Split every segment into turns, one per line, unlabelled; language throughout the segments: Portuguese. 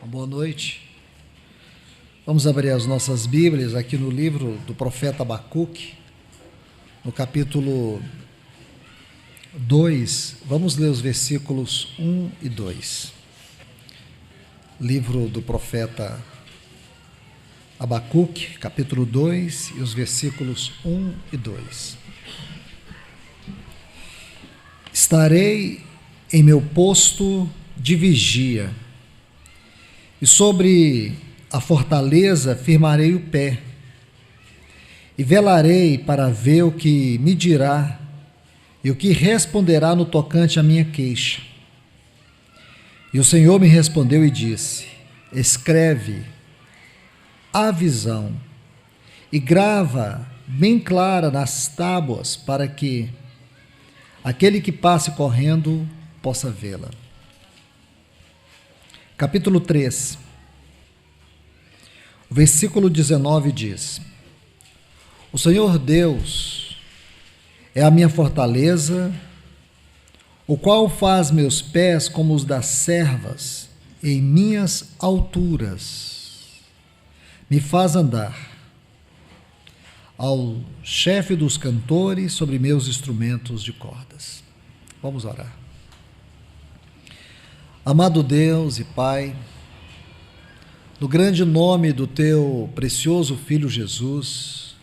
Boa noite. Vamos abrir as nossas Bíblias aqui no livro do profeta Abacuque, no capítulo 2. Vamos ler os versículos 1 e 2. Livro do profeta Abacuque, capítulo 2, e os versículos 1 e 2. Estarei em meu posto de vigia, e sobre a fortaleza firmarei o pé, e velarei para ver o que me dirá e o que responderá no tocante à minha queixa. E o Senhor me respondeu e disse: escreve a visão e grava bem clara nas tábuas, para que aquele que passe correndo possa vê-la. Capítulo 3, o versículo 19 diz: o Senhor Deus é a minha fortaleza, o qual faz meus pés como os das servas em minhas alturas, me faz andar ao chefe dos cantores sobre meus instrumentos de cordas. Vamos orar. Amado Deus e Pai, no grande nome do Teu precioso Filho Jesus,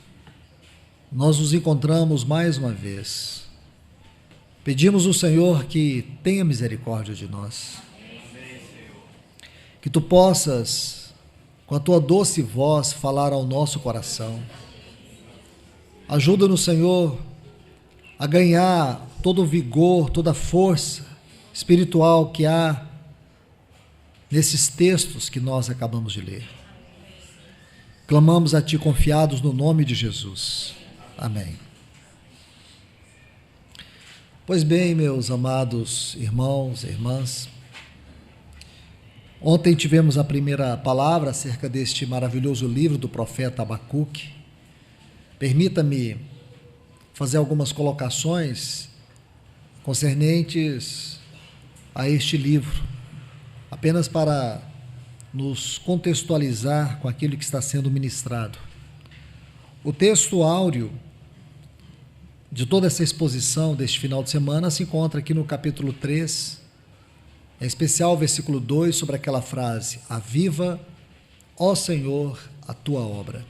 nós nos encontramos mais uma vez. Pedimos ao Senhor que tenha misericórdia de nós, que Tu possas, com a Tua doce voz, falar ao nosso coração. Ajuda-nos, Senhor, a ganhar todo o vigor, toda a força espiritual que há nesses textos que nós acabamos de ler. Clamamos a Ti confiados no nome de Jesus. Amém. Pois bem, meus amados irmãos e irmãs, ontem tivemos a primeira palavra acerca deste maravilhoso livro do profeta Abacuque. Permita-me fazer algumas colocações concernentes a este livro, apenas para nos contextualizar com aquilo que está sendo ministrado. O texto áureo de toda essa exposição deste final de semana se encontra aqui no capítulo 3, em especial o versículo 2, sobre aquela frase: aviva, ó Senhor, a tua obra.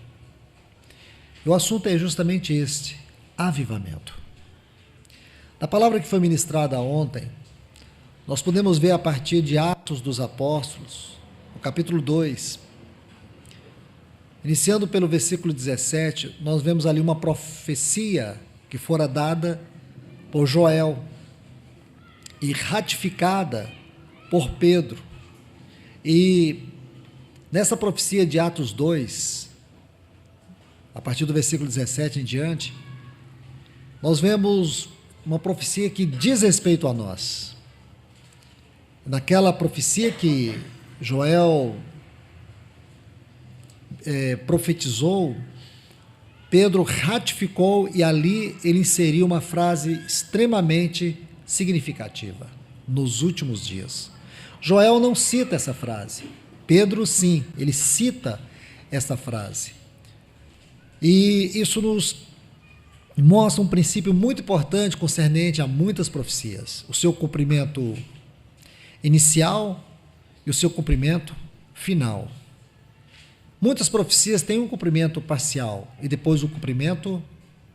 E o assunto é justamente este: avivamento. Da palavra que foi ministrada ontem, nós podemos ver a partir de Atos dos Apóstolos, no capítulo 2, iniciando pelo versículo 17, nós vemos ali uma profecia que fora dada por Joel e ratificada por Pedro. E nessa profecia de Atos 2, a partir do versículo 17 em diante, nós vemos uma profecia que diz respeito a nós. Naquela profecia que Joel profetizou, Pedro ratificou, e ali ele inseriu uma frase extremamente significativa: nos últimos dias. Joel não cita essa frase, Pedro sim, ele cita essa frase. E isso nos mostra um princípio muito importante concernente a muitas profecias: o seu cumprimento inicial e o seu cumprimento final. Muitas profecias têm um cumprimento parcial e depois um cumprimento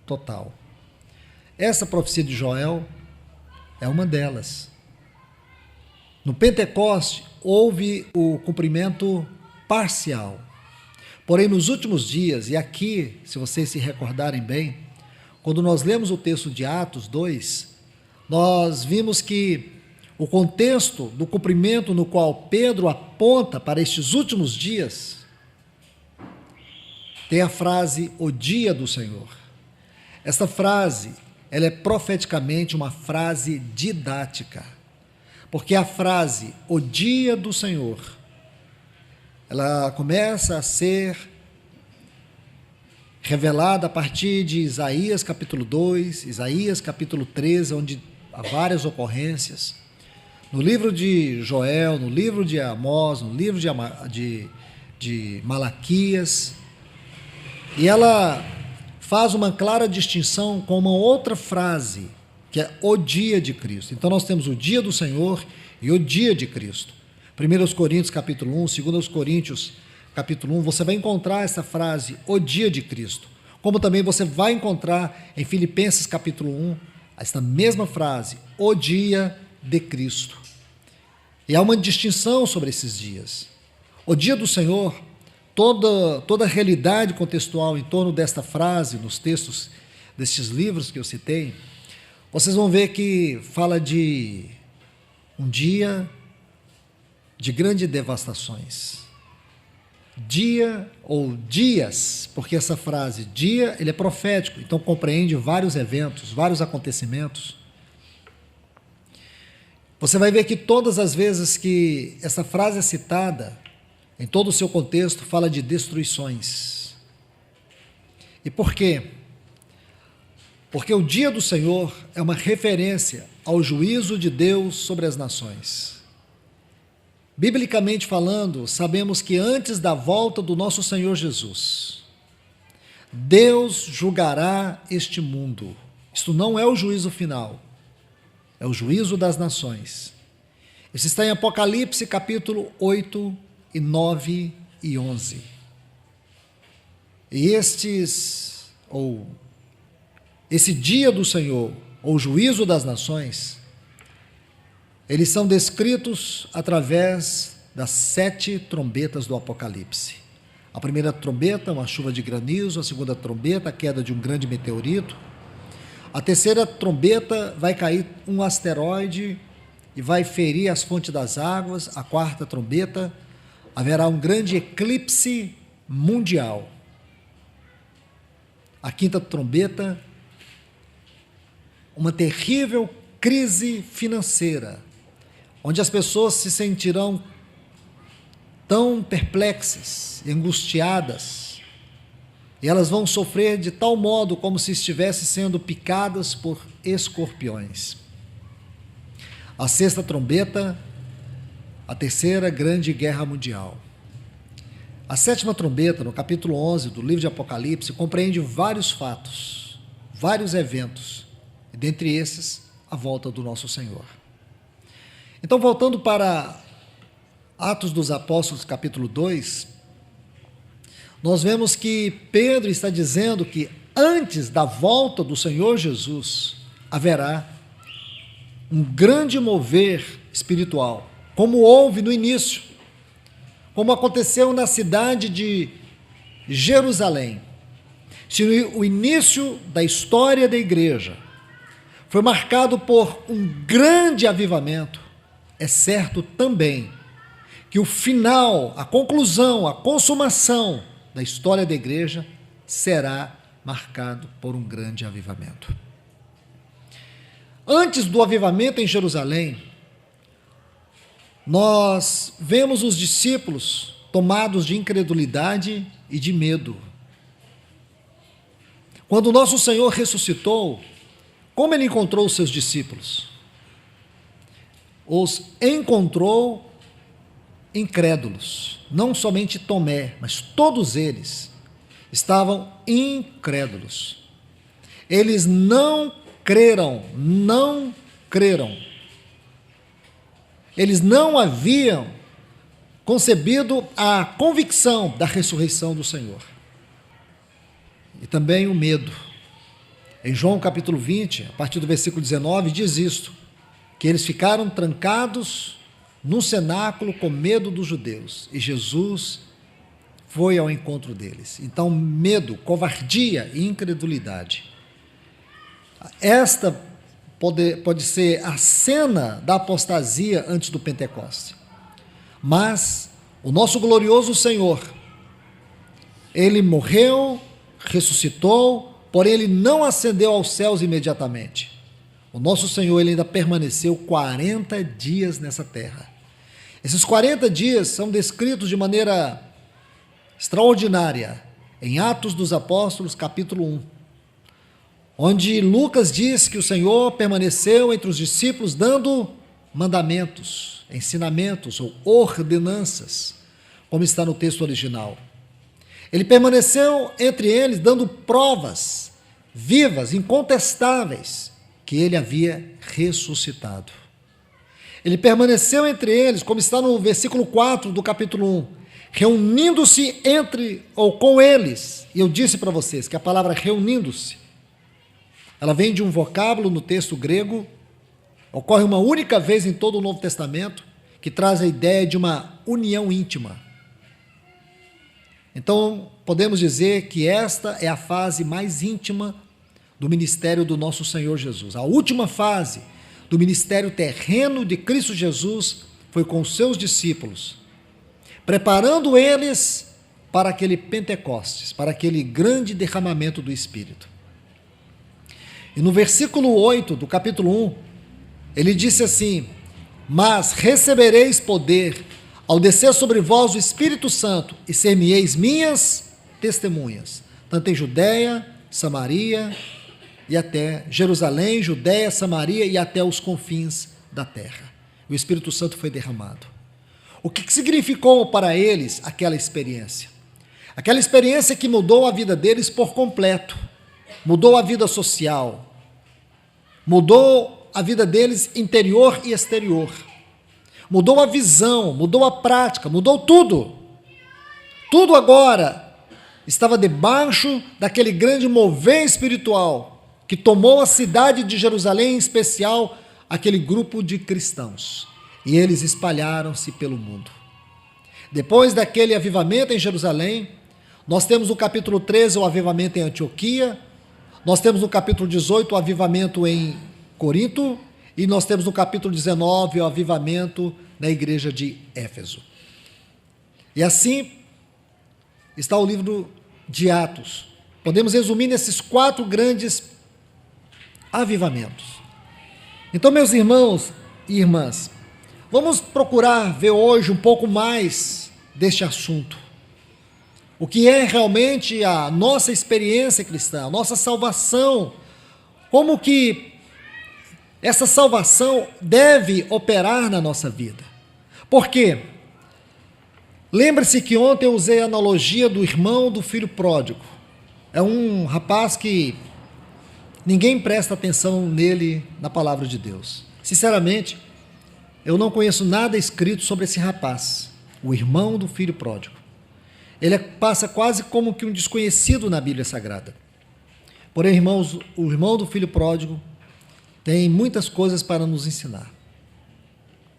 total. Essa profecia de Joel é uma delas. No Pentecoste houve o cumprimento parcial. Porém, nos últimos dias, e aqui, se vocês se recordarem bem, quando nós lemos o texto de Atos 2, nós vimos que o contexto do cumprimento no qual Pedro aponta para estes últimos dias tem a frase, o dia do Senhor. Esta frase, ela é profeticamente uma frase didática, porque a frase, o dia do Senhor, ela começa a ser revelada a partir de Isaías capítulo 2, Isaías capítulo 13, onde há várias ocorrências. no livro de Joel, no livro de Amós, no livro de Malaquias, e ela faz uma clara distinção com uma outra frase, que é o dia de Cristo. Então nós temos o dia do Senhor e o dia de Cristo. 1 Coríntios capítulo 1, 2 Coríntios capítulo 1, você vai encontrar essa frase, o dia de Cristo. Como também você vai encontrar em Filipenses capítulo 1, esta mesma frase, o dia de Cristo. E há uma distinção sobre esses dias. O dia do Senhor, toda a realidade contextual em torno desta frase, nos textos destes livros que eu citei, vocês vão ver que fala de um dia de grandes devastações. Dia ou dias, porque essa frase dia, ele é profético, então compreende vários eventos, vários acontecimentos. Você vai ver que todas as vezes que essa frase é citada, em todo o seu contexto, fala de destruições. E por quê? Porque o dia do Senhor é uma referência ao juízo de Deus sobre as nações. Biblicamente falando, sabemos que antes da volta do nosso Senhor Jesus, Deus julgará este mundo. Isto não é o juízo final, é o juízo das nações. Isso está em Apocalipse capítulo 8, e 9 e 11. E esse dia do Senhor, ou juízo das nações, eles são descritos através das 7 trombetas do Apocalipse. A primeira trombeta, uma chuva de granizo; a segunda trombeta, a queda de um grande meteorito; a terceira trombeta, vai cair um asteroide e vai ferir as fontes das águas; a quarta trombeta, haverá um grande eclipse mundial; a quinta trombeta, uma terrível crise financeira, onde as pessoas se sentirão tão perplexas, angustiadas, e elas vão sofrer de tal modo como se estivessem sendo picadas por escorpiões. A sexta trombeta, a terceira grande guerra mundial. A sétima trombeta, no capítulo 11 do livro de Apocalipse, compreende vários fatos, vários eventos, e dentre esses, a volta do nosso Senhor. Então, voltando para Atos dos Apóstolos, capítulo 2, nós vemos que Pedro está dizendo que antes da volta do Senhor Jesus, haverá um grande mover espiritual, como houve no início, como aconteceu na cidade de Jerusalém. Se o início da história da igreja foi marcado por um grande avivamento, é certo também que o final, a conclusão, a consumação da história da igreja será marcado por um grande avivamento. Antes do avivamento em Jerusalém, nós vemos os discípulos tomados de incredulidade e de medo. Quando o nosso Senhor ressuscitou, como ele encontrou os seus discípulos? Os encontrou incrédulos. Não somente Tomé, mas todos eles estavam incrédulos. Eles não creram. Eles não haviam concebido a convicção da ressurreição do Senhor. E também o medo. Em João capítulo 20, a partir do versículo 19, diz isto, que eles ficaram trancados num cenáculo com medo dos judeus, e Jesus foi ao encontro deles. Então, medo, covardia e incredulidade. Esta pode ser a cena da apostasia antes do Pentecoste. Mas o nosso glorioso Senhor, ele morreu, ressuscitou, porém ele não ascendeu aos céus imediatamente. O nosso Senhor, ele ainda permaneceu 40 dias nessa terra. Esses 40 dias são descritos de maneira extraordinária em Atos dos Apóstolos, capítulo 1, onde Lucas diz que o Senhor permaneceu entre os discípulos dando mandamentos, ensinamentos ou ordenanças, como está no texto original. Ele permaneceu entre eles, dando provas vivas, incontestáveis, que ele havia ressuscitado. Ele permaneceu entre eles, como está no versículo 4 do capítulo 1, reunindo-se entre ou com eles. E eu disse para vocês que a palavra reunindo-se, ela vem de um vocábulo no texto grego, ocorre uma única vez em todo o Novo Testamento, que traz a ideia de uma união íntima. Então, podemos dizer que esta é a fase mais íntima do ministério do nosso Senhor Jesus. A última fase do ministério terreno de Cristo Jesus foi com os seus discípulos, preparando eles para aquele Pentecostes, para aquele grande derramamento do Espírito. E no versículo 8 do capítulo 1, ele disse assim: mas recebereis poder ao descer sobre vós o Espírito Santo, e ser-me-eis minhas testemunhas, tanto em Judéia, Samaria e até Jerusalém, Judéia, Samaria e até os confins da terra. O Espírito Santo foi derramado. O que significou para eles aquela experiência? Aquela experiência que mudou a vida deles por completo, mudou a vida social, mudou a vida deles interior e exterior, mudou a visão, mudou a prática, mudou tudo. Tudo agora estava debaixo daquele grande mover espiritual que tomou a cidade de Jerusalém, em especial aquele grupo de cristãos, e eles espalharam-se pelo mundo. Depois daquele avivamento em Jerusalém, nós temos no capítulo 13 o avivamento em Antioquia, nós temos no capítulo 18 o avivamento em Corinto, e nós temos no capítulo 19 o avivamento na igreja de Éfeso. E assim está o livro de Atos. Podemos resumir nesses 4 grandes avivamentos. Então, meus irmãos e irmãs, vamos procurar ver hoje um pouco mais deste assunto. O que é realmente a nossa experiência cristã, a nossa salvação, como que essa salvação deve operar na nossa vida. Por quê? Lembre-se que ontem eu usei a analogia do irmão do filho pródigo. É um rapaz que ninguém presta atenção nele na palavra de Deus. Sinceramente, eu não conheço nada escrito sobre esse rapaz, o irmão do filho pródigo. Ele passa quase como que um desconhecido na Bíblia Sagrada. Porém, irmãos, o irmão do filho pródigo tem muitas coisas para nos ensinar.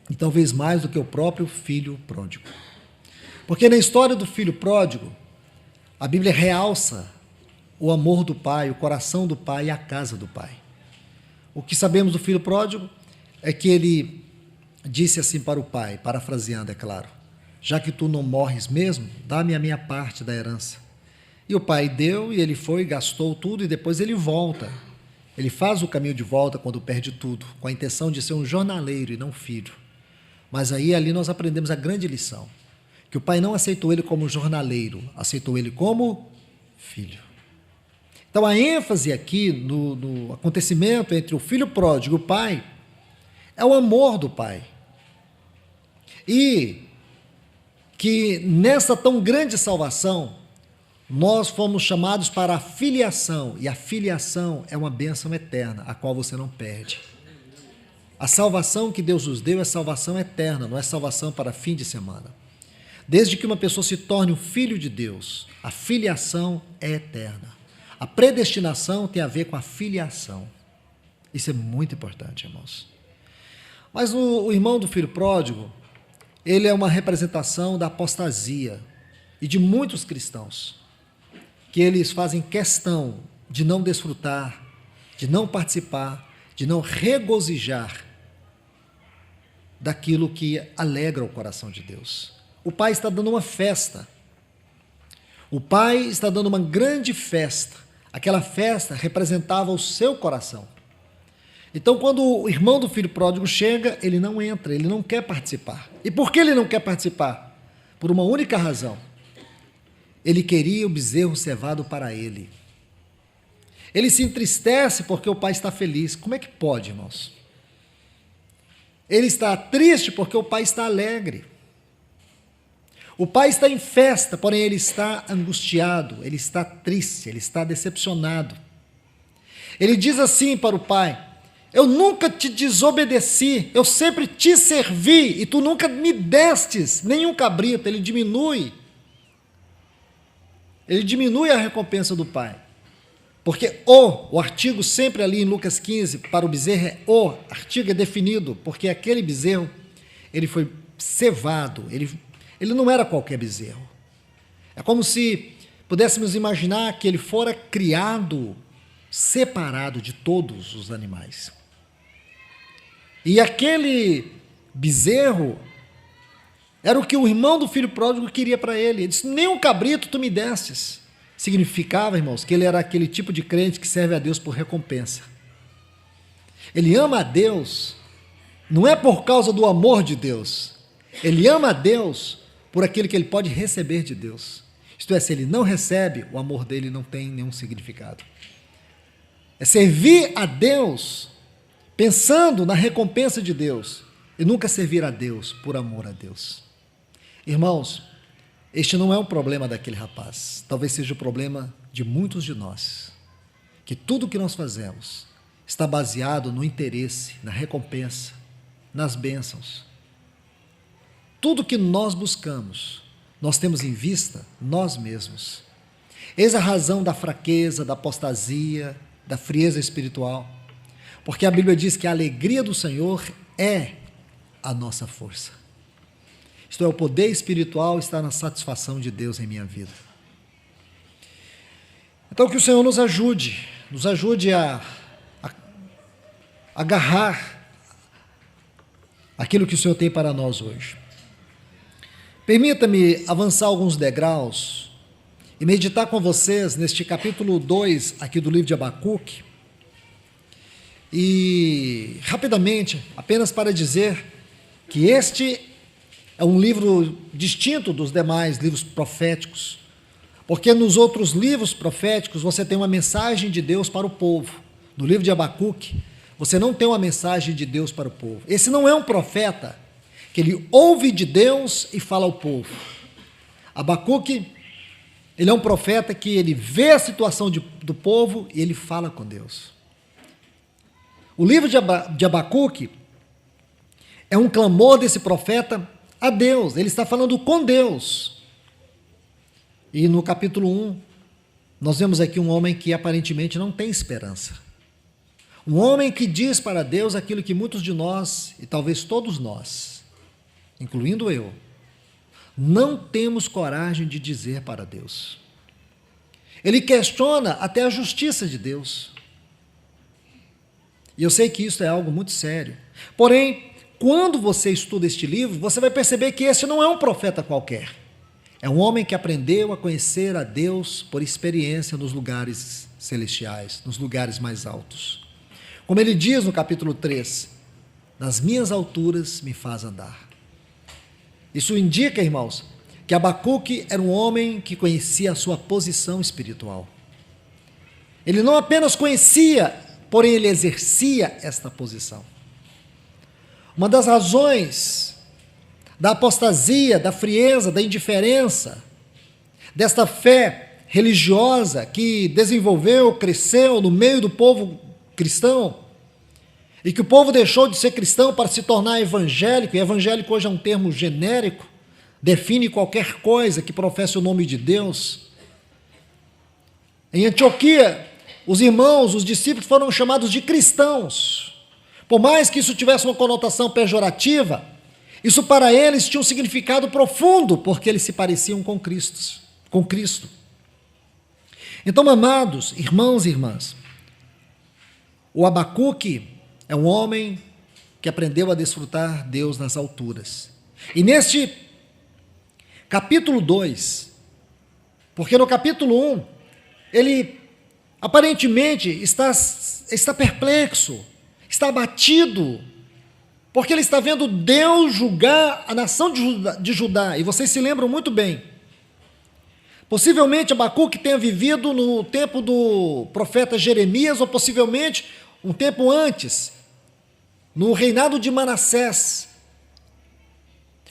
E talvez mais do que o próprio filho pródigo. Porque na história do filho pródigo, a Bíblia realça o amor do pai, o coração do pai e a casa do pai. O que sabemos do filho pródigo é que ele disse assim para o pai, parafraseando, é claro: já que tu não morres mesmo, dá-me a minha parte da herança. E o pai deu, e ele foi, gastou tudo, e depois ele volta. Ele faz o caminho de volta quando perde tudo, com a intenção de ser um jornaleiro e não filho. Mas aí ali nós aprendemos a grande lição, que o pai não aceitou ele como jornaleiro, aceitou ele como filho. Então a ênfase aqui no acontecimento entre o filho pródigo e o pai é o amor do pai. E que nessa tão grande salvação, nós fomos chamados para a filiação, e a filiação é uma bênção eterna, a qual você não perde. A salvação que Deus nos deu é salvação eterna, não é salvação para fim de semana. Desde que uma pessoa se torne um filho de Deus, a filiação é eterna. A predestinação tem a ver com a filiação. Isso é muito importante, irmãos. Mas o irmão do filho pródigo, ele é uma representação da apostasia e de muitos cristãos, que eles fazem questão de não desfrutar, de não participar, de não regozijar daquilo que alegra o coração de Deus. O pai está dando uma festa. O pai está dando uma grande festa. Aquela festa representava o seu coração. Então, quando o irmão do filho pródigo chega, ele não entra, ele não quer participar. E por que ele não quer participar? Por uma única razão. Ele queria o bezerro cevado para ele. Ele se entristece porque o pai está feliz. Como é que pode, irmãos? Ele está triste porque o pai está alegre. O pai está em festa, porém ele está angustiado, ele está triste, ele está decepcionado. Ele diz assim para o pai: eu nunca te desobedeci, eu sempre te servi e tu nunca me destes nenhum cabrito. Ele diminui a recompensa do pai. Porque o artigo sempre ali em Lucas 15, para o bezerro, o artigo é definido, porque aquele bezerro, ele foi cevado, ele não era qualquer bezerro. É como se pudéssemos imaginar que ele fora criado, separado de todos os animais. E aquele bezerro era o que o irmão do filho pródigo queria para ele. Ele disse: nem um cabrito tu me destes. Significava, irmãos, que ele era aquele tipo de crente que serve a Deus por recompensa. Ele ama a Deus, não é por causa do amor de Deus. Ele ama a Deus por aquilo que ele pode receber de Deus. Isto é, se ele não recebe, o amor dele não tem nenhum significado. É servir a Deus pensando na recompensa de Deus e nunca servir a Deus por amor a Deus. Irmãos, este não é um problema daquele rapaz, talvez seja o problema de muitos de nós, que tudo o que nós fazemos está baseado no interesse, na recompensa, nas bênçãos. Tudo que nós buscamos, nós temos em vista nós mesmos. Eis a razão da fraqueza, da apostasia, da frieza espiritual, porque a Bíblia diz que a alegria do Senhor é a nossa força. Isto é, o poder espiritual está na satisfação de Deus em minha vida. Então, que o Senhor nos ajude a agarrar aquilo que o Senhor tem para nós hoje. Permita-me avançar alguns degraus e meditar com vocês neste capítulo 2 aqui do livro de Abacuque. E, rapidamente, apenas para dizer que este é um livro distinto dos demais livros proféticos, porque nos outros livros proféticos você tem uma mensagem de Deus para o povo. No livro de Abacuque, você não tem uma mensagem de Deus para o povo. Esse não é um profeta que ele ouve de Deus e fala ao povo. Abacuque, ele é um profeta que ele vê a situação do povo e ele fala com Deus. O livro de Abacuque é um clamor desse profeta a Deus, ele está falando com Deus. E no capítulo 1, nós vemos aqui um homem que aparentemente não tem esperança. Um homem que diz para Deus aquilo que muitos de nós, e talvez todos nós, incluindo eu, não temos coragem de dizer para Deus. Ele questiona até a justiça de Deus. E eu sei que isso é algo muito sério. Porém, quando você estuda este livro, você vai perceber que esse não é um profeta qualquer. É um homem que aprendeu a conhecer a Deus por experiência nos lugares celestiais, nos lugares mais altos. Como ele diz no capítulo 3, nas minhas alturas me faz andar. Isso indica, irmãos, que Abacuque era um homem que conhecia a sua posição espiritual. Ele não apenas conhecia, porém ele exercia esta posição. Uma das razões da apostasia, da frieza, da indiferença, desta fé religiosa que desenvolveu, cresceu no meio do povo cristão, e que o povo deixou de ser cristão para se tornar evangélico, e evangélico hoje é um termo genérico, define qualquer coisa que professe o nome de Deus. Em Antioquia, os irmãos, os discípulos foram chamados de cristãos. Por mais que isso tivesse uma conotação pejorativa, isso para eles tinha um significado profundo, porque eles se pareciam com Cristo. Então, amados irmãos e irmãs, o Abacuque é um homem que aprendeu a desfrutar Deus nas alturas. E neste capítulo 2, porque no capítulo 1, ele aparentemente está perplexo, está abatido, porque ele está vendo Deus julgar a nação de Judá, e vocês se lembram muito bem. Possivelmente Abacuque tenha vivido no tempo do profeta Jeremias, ou possivelmente um tempo antes, no reinado de Manassés.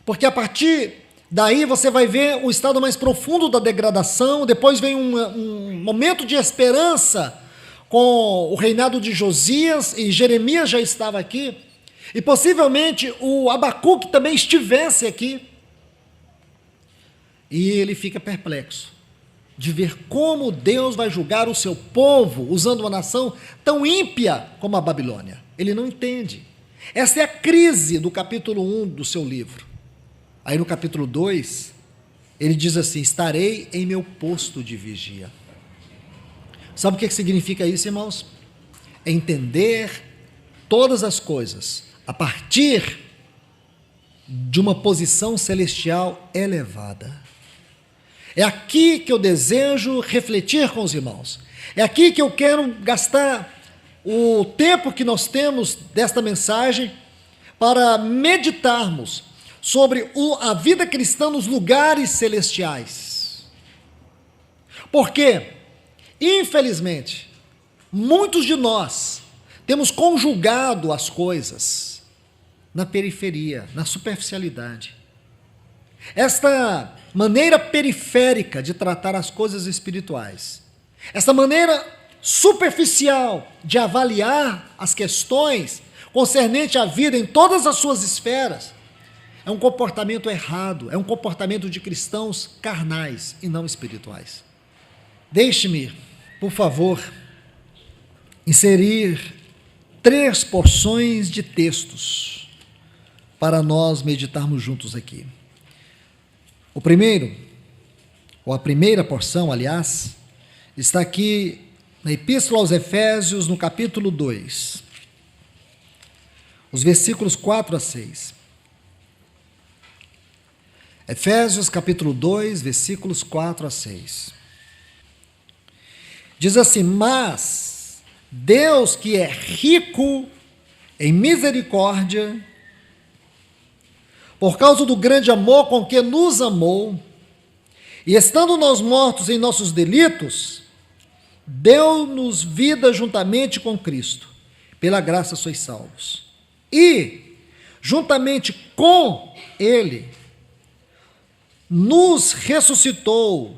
Porque a partir daí você vai ver o estado mais profundo da degradação, depois vem um momento de esperança com o reinado de Josias, e Jeremias já estava aqui, e possivelmente o Abacuque também estivesse aqui. E ele fica perplexo de ver como Deus vai julgar o seu povo usando uma nação tão ímpia como a Babilônia. Ele não entende. Essa é a crise do capítulo 1 do seu livro. Aí no capítulo 2, ele diz assim: estarei em meu posto de vigia. Sabe o que significa isso, irmãos? É entender todas as coisas a partir de uma posição celestial elevada. É aqui que eu desejo refletir com os irmãos. É aqui que eu quero gastar o tempo que nós temos desta mensagem para meditarmos sobre a vida cristã nos lugares celestiais. Porque, infelizmente, muitos de nós temos conjugado as coisas na periferia, na superficialidade. Esta maneira periférica de tratar as coisas espirituais, esta maneira superficial de avaliar as questões concernentes à vida em todas as suas esferas, é um comportamento errado, é um comportamento de cristãos carnais e não espirituais. Deixe-me, por favor, inserir 3 porções de textos para nós meditarmos juntos aqui. O primeiro, ou a primeira porção, aliás, está aqui na Epístola aos Efésios, no capítulo 2, os versículos 4 a 6. Efésios, capítulo 2, versículos 4 a 6. Diz assim: mas Deus, que é rico em misericórdia, por causa do grande amor com que nos amou, e estando nós mortos em nossos delitos, deu-nos vida juntamente com Cristo. Pela graça sois salvos. E, juntamente com Ele, nos ressuscitou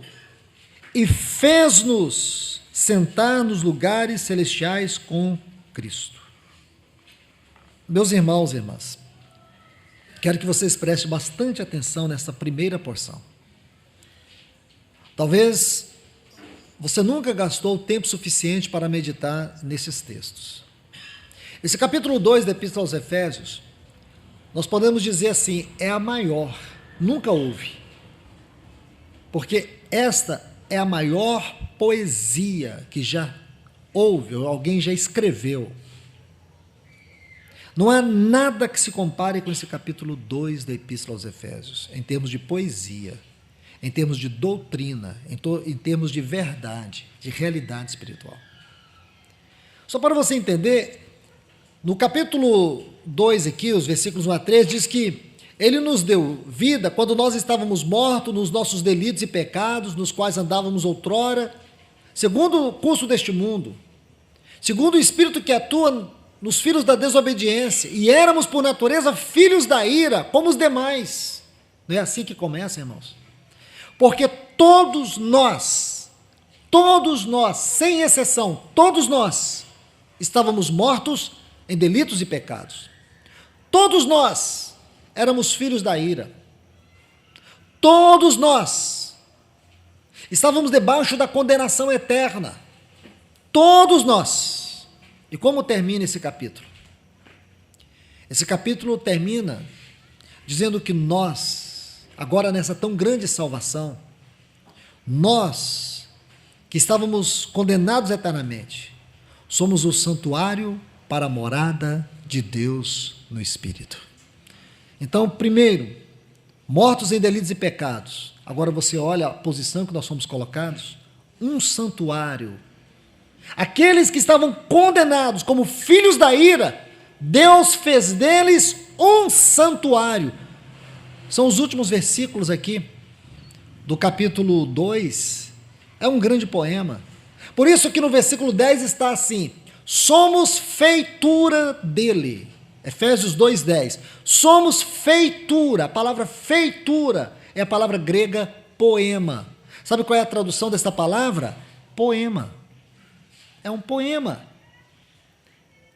e fez-nos sentar nos lugares celestiais com Cristo. Meus irmãos e irmãs, quero que vocês prestem bastante atenção nessa primeira porção. Talvez você nunca gastou tempo suficiente para meditar nesses textos. Esse capítulo 2 da Epístola aos Efésios, nós podemos dizer assim, é a maior, nunca houve. Porque esta é a maior poesia que já houve, ou alguém já escreveu. Não há nada que se compare com esse capítulo 2 da Epístola aos Efésios, em termos de poesia, em termos de doutrina, em termos de verdade, de realidade espiritual. Só para você entender, no capítulo 2 aqui, os versículos 1 a 3, diz que Ele nos deu vida quando nós estávamos mortos nos nossos delitos e pecados, nos quais andávamos outrora, segundo o curso deste mundo, segundo o Espírito que atua nos filhos da desobediência, e éramos por natureza filhos da ira, como os demais. Não é assim que começa, irmãos? Porque todos nós, sem exceção, todos nós, estávamos mortos em delitos e pecados. Todos nós éramos filhos da ira. Todos nós estávamos debaixo da condenação eterna. Todos nós. E como termina esse capítulo? Esse capítulo termina dizendo que nós, agora nessa tão grande salvação, nós, que estávamos condenados eternamente, somos o santuário para a morada de Deus no Espírito. Então, primeiro, mortos em delitos e pecados. Agora você olha a posição que nós fomos colocados, um santuário. Aqueles que estavam condenados como filhos da ira, Deus fez deles um santuário. São os últimos versículos aqui do capítulo 2. É um grande poema. Por isso que no versículo 10 está assim: somos feitura dele. Efésios 2:10. Somos feitura. A palavra feitura é a palavra grega poema. Sabe qual é a tradução dessa palavra? Poema. É um poema.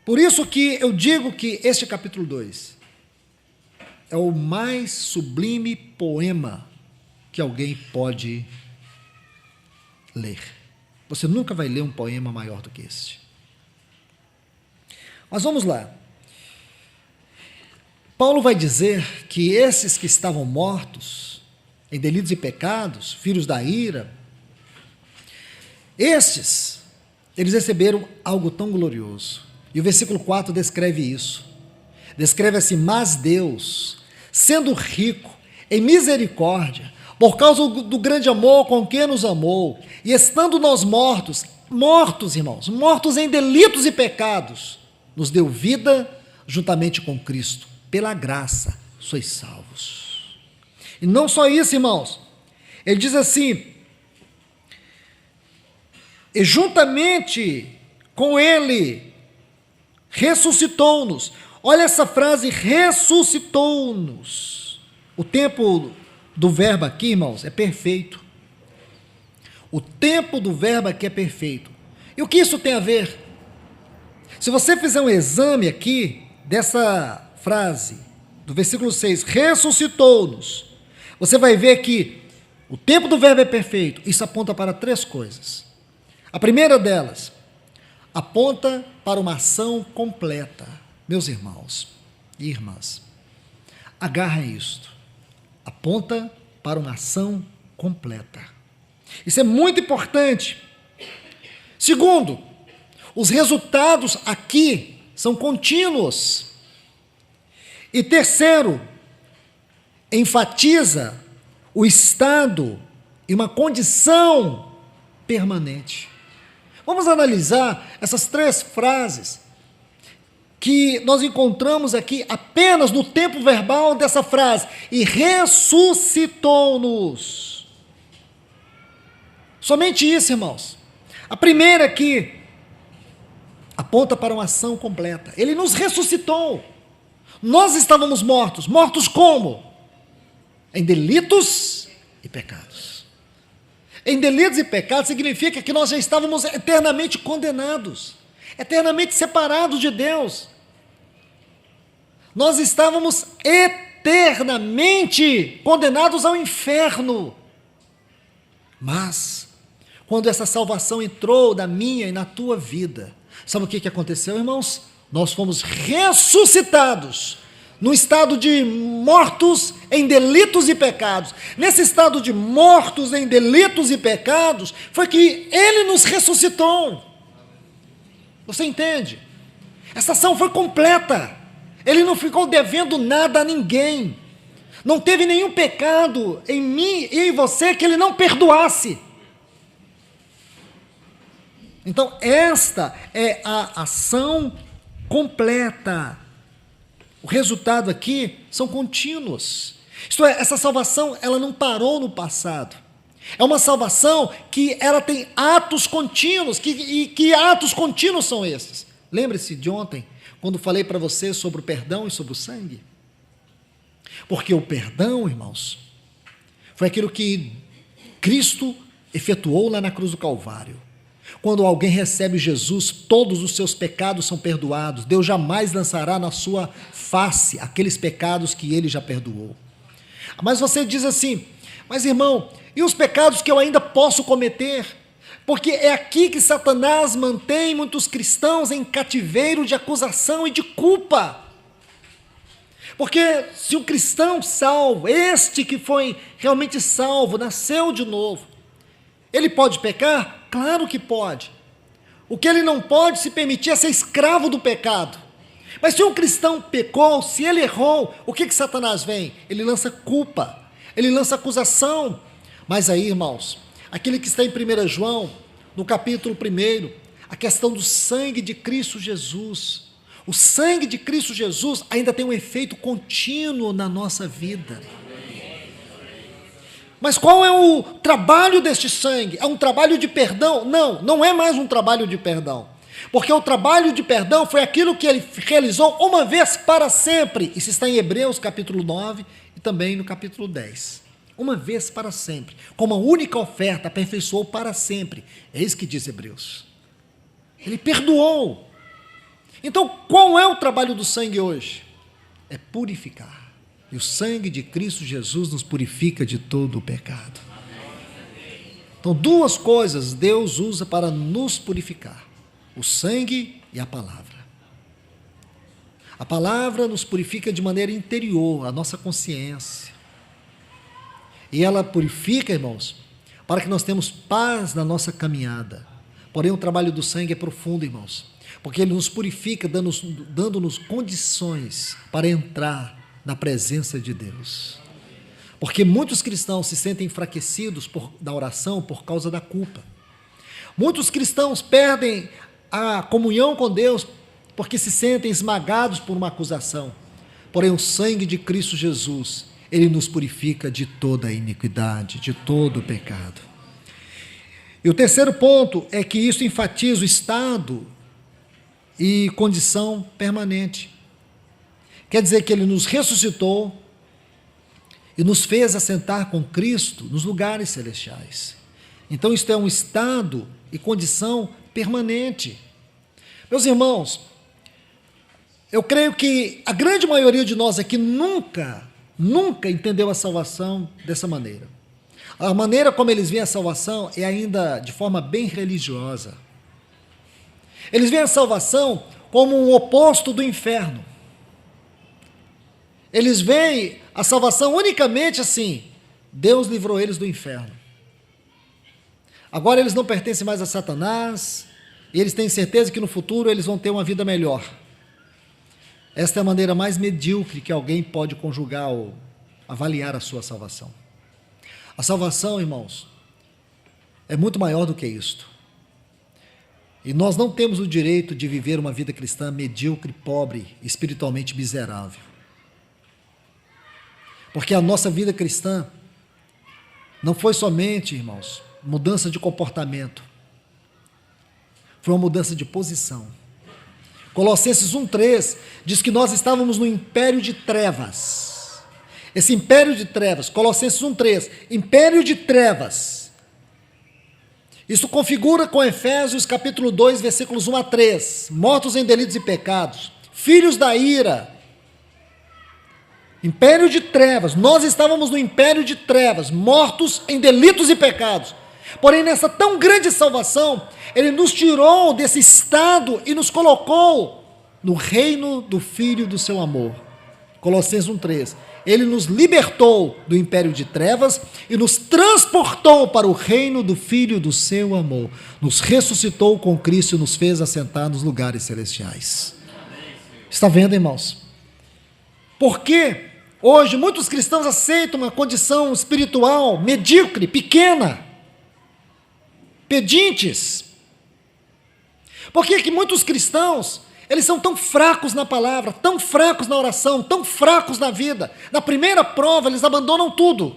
Por isso que eu digo que este capítulo 2 é o mais sublime poema que alguém pode ler. Você nunca vai ler um poema maior do que este. Mas vamos lá. Paulo vai dizer que esses que estavam mortos em delitos e pecados, filhos da ira, eles receberam algo tão glorioso. E o versículo 4 descreve isso. Descreve assim: mas Deus, sendo rico em misericórdia, por causa do grande amor com que nos amou, e estando nós mortos, irmãos, mortos em delitos e pecados, nos deu vida juntamente com Cristo. Pela graça sois salvos. E não só isso, irmãos. Ele diz assim: e juntamente com Ele ressuscitou-nos. Olha essa frase, ressuscitou-nos. O tempo do verbo aqui, irmãos, é perfeito. O tempo do verbo aqui é perfeito. E o que isso tem a ver? Se você fizer um exame aqui dessa frase, do versículo 6, ressuscitou-nos, você vai ver que o tempo do verbo é perfeito. Isso aponta para 3 coisas. A primeira delas, aponta para uma ação completa. Meus irmãos e irmãs, agarra isto. Aponta para uma ação completa. Isso é muito importante. Segundo, os resultados aqui são contínuos. E terceiro, enfatiza o estado e uma condição permanente. Vamos analisar essas 3 frases que nós encontramos aqui apenas no tempo verbal dessa frase. E ressuscitou-nos. Somente isso, irmãos. A primeira aqui aponta para uma ação completa. Ele nos ressuscitou. Nós estávamos mortos. Mortos como? Em delitos e pecados. Em delitos e pecados significa que nós já estávamos eternamente condenados, eternamente separados de Deus. Nós estávamos eternamente condenados ao inferno. Mas, quando essa salvação entrou na minha e na tua vida, sabe o que aconteceu, irmãos? Nós fomos ressuscitados no estado de mortos em delitos e pecados. Nesse estado de mortos em delitos e pecados, foi que Ele nos ressuscitou. Você entende? Essa ação foi completa. Ele não ficou devendo nada a ninguém. Não teve nenhum pecado em mim e em você que Ele não perdoasse. Então, esta é a ação completa. O resultado aqui são contínuos. Isto é, essa salvação, ela não parou no passado. É uma salvação que ela tem atos contínuos. Que atos contínuos são esses? Lembre-se de ontem, quando falei para você sobre o perdão e sobre o sangue. Porque o perdão, irmãos, foi aquilo que Cristo efetuou lá na cruz do Calvário. Quando alguém recebe Jesus, todos os seus pecados são perdoados. Deus jamais lançará na sua face aqueles pecados que Ele já perdoou. Mas você diz assim: mas irmão, e os pecados que eu ainda posso cometer? Porque é aqui que Satanás mantém muitos cristãos em cativeiro de acusação e de culpa. Porque se o cristão salvo, este que foi realmente salvo, nasceu de novo, ele pode pecar? Claro que pode. O que ele não pode se permitir é ser escravo do pecado. Mas se um cristão pecou, se ele errou, o que Satanás vem? Ele lança culpa, ele lança acusação. Mas aí, irmãos, aquele que está em 1 João, no capítulo 1, a questão do sangue de Cristo Jesus. O sangue de Cristo Jesus ainda tem um efeito contínuo na nossa vida. Mas qual é o trabalho deste sangue? É um trabalho de perdão? Não, não é mais um trabalho de perdão. Porque o trabalho de perdão foi aquilo que ele realizou uma vez para sempre. Isso está em Hebreus capítulo 9 e também no capítulo 10. Uma vez para sempre. Como a única oferta, aperfeiçoou para sempre. É isso que diz Hebreus. Ele perdoou. Então, qual é o trabalho do sangue hoje? É purificar. E o sangue de Cristo Jesus nos purifica de todo o pecado. Então, duas coisas Deus usa para nos purificar: o sangue e a palavra. A palavra nos purifica de maneira interior, a nossa consciência. E ela purifica, irmãos, para que nós tenhamos paz na nossa caminhada. Porém, o trabalho do sangue é profundo, irmãos, porque ele nos purifica, dando-nos condições para entrar na presença de Deus. Porque muitos cristãos se sentem enfraquecidos da oração por causa da culpa. Muitos cristãos perdem a comunhão com Deus porque se sentem esmagados por uma acusação. Porém, o sangue de Cristo Jesus, ele nos purifica de toda a iniquidade, de todo o pecado. E o terceiro ponto é que isso enfatiza o estado e condição permanente. Quer dizer que ele nos ressuscitou e nos fez assentar com Cristo nos lugares celestiais. Então, isto é um estado e condição permanente. Meus irmãos, eu creio que a grande maioria de nós aqui nunca entendeu a salvação dessa maneira. A maneira como eles veem a salvação é ainda de forma bem religiosa. Eles veem a salvação como um oposto do inferno. Eles veem a salvação unicamente assim: Deus livrou eles do inferno. Agora eles não pertencem mais a Satanás, e eles têm certeza que no futuro eles vão ter uma vida melhor. Esta é a maneira mais medíocre que alguém pode conjugar ou avaliar a sua salvação. A salvação, irmãos, é muito maior do que isto. E nós não temos o direito de viver uma vida cristã medíocre, pobre, espiritualmente miserável. Porque a nossa vida cristã não foi somente, irmãos, mudança de comportamento. Foi uma mudança de posição. Colossenses 1,3 diz que nós estávamos no império de trevas. Esse império de trevas, Colossenses 1,3, império de trevas. Isso configura com Efésios capítulo 2, versículos 1 a 3, mortos em delitos e pecados, filhos da ira. Império de trevas, nós estávamos no império de trevas, mortos em delitos e pecados. Porém, nessa tão grande salvação, ele nos tirou desse estado e nos colocou no reino do Filho do seu amor. Colossenses 1,3. Ele nos libertou do império de trevas e nos transportou para o reino do Filho do seu amor. Nos ressuscitou com Cristo e nos fez assentar nos lugares celestiais. Está vendo, irmãos? Por quê? Hoje, muitos cristãos aceitam uma condição espiritual medíocre, pequena, pedintes. Por que muitos cristãos, eles são tão fracos na palavra, tão fracos na oração, tão fracos na vida? Na primeira prova, eles abandonam tudo.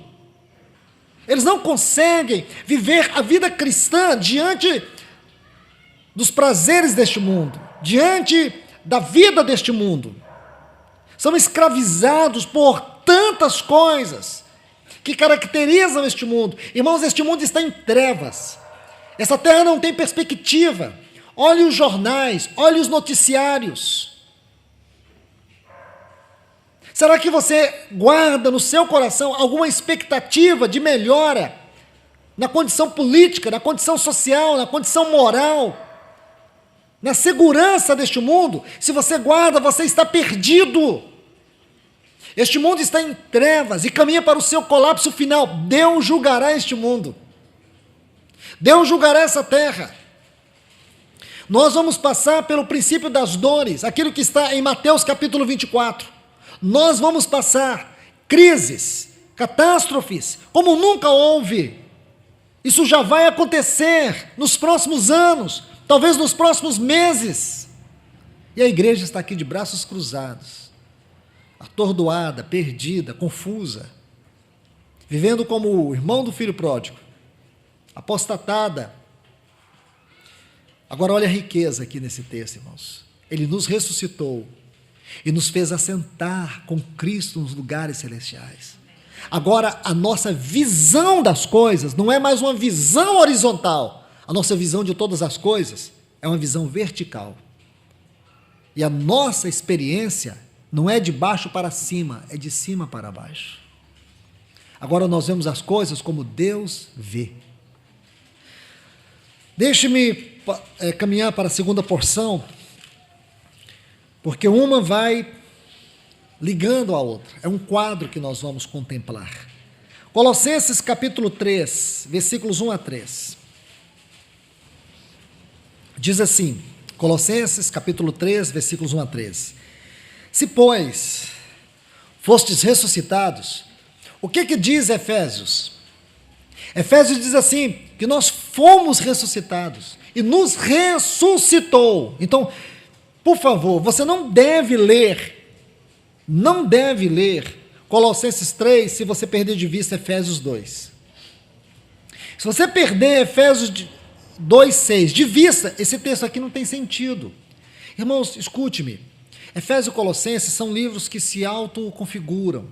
Eles não conseguem viver a vida cristã diante dos prazeres deste mundo, diante da vida deste mundo. São escravizados por tantas coisas que caracterizam este mundo. Irmãos, este mundo está em trevas. Essa terra não tem perspectiva. Olhe os jornais, olhe os noticiários. Será que você guarda no seu coração alguma expectativa de melhora na condição política, na condição social, na condição moral, na segurança deste mundo? Se você guarda, você está perdido. Este mundo está em trevas e caminha para o seu colapso final. Deus julgará este mundo. Deus julgará essa terra. Nós vamos passar pelo princípio das dores, aquilo que está em Mateus capítulo 24. Nós vamos passar crises, catástrofes, como nunca houve. Isso já vai acontecer nos próximos anos, talvez nos próximos meses. E a igreja está aqui de braços cruzados, atordoada, perdida, confusa, vivendo como o irmão do filho pródigo, apostatada, Agora olha a riqueza aqui nesse texto, irmãos. Ele nos ressuscitou e nos fez assentar com Cristo nos lugares celestiais. Agora a nossa visão das coisas não é mais uma visão horizontal. A nossa visão de todas as coisas é uma visão vertical. E a nossa experiência não é de baixo para cima, é de cima para baixo. Agora nós vemos as coisas como Deus vê. Deixe-me caminhar para a segunda porção, porque uma vai ligando à outra. É um quadro que nós vamos contemplar. Colossenses capítulo 3, versículos 1 a 3. Diz assim, Colossenses capítulo 3, versículos 1 a 3. Se, pois, fostes ressuscitados, o que diz Efésios? Efésios diz assim, que nós fomos ressuscitados e nos ressuscitou. Então, por favor, você não deve ler Colossenses 3 se você perder de vista Efésios 2. Se você perder Efésios 2:6 de vista, esse texto aqui não tem sentido. Irmãos, escute-me. Efésios e Colossenses são livros que se autoconfiguram.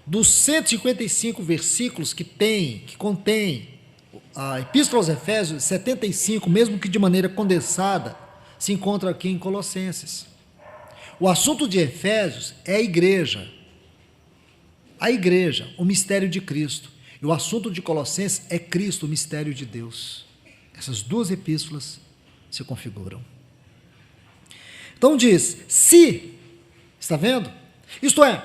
Dos 155 versículos que contém a Epístola aos Efésios, 75, mesmo que de maneira condensada, se encontra aqui em Colossenses. O assunto de Efésios é a igreja, o mistério de Cristo. E o assunto de Colossenses é Cristo, o mistério de Deus. Essas duas epístolas se configuram. Então diz, está vendo? Isto é,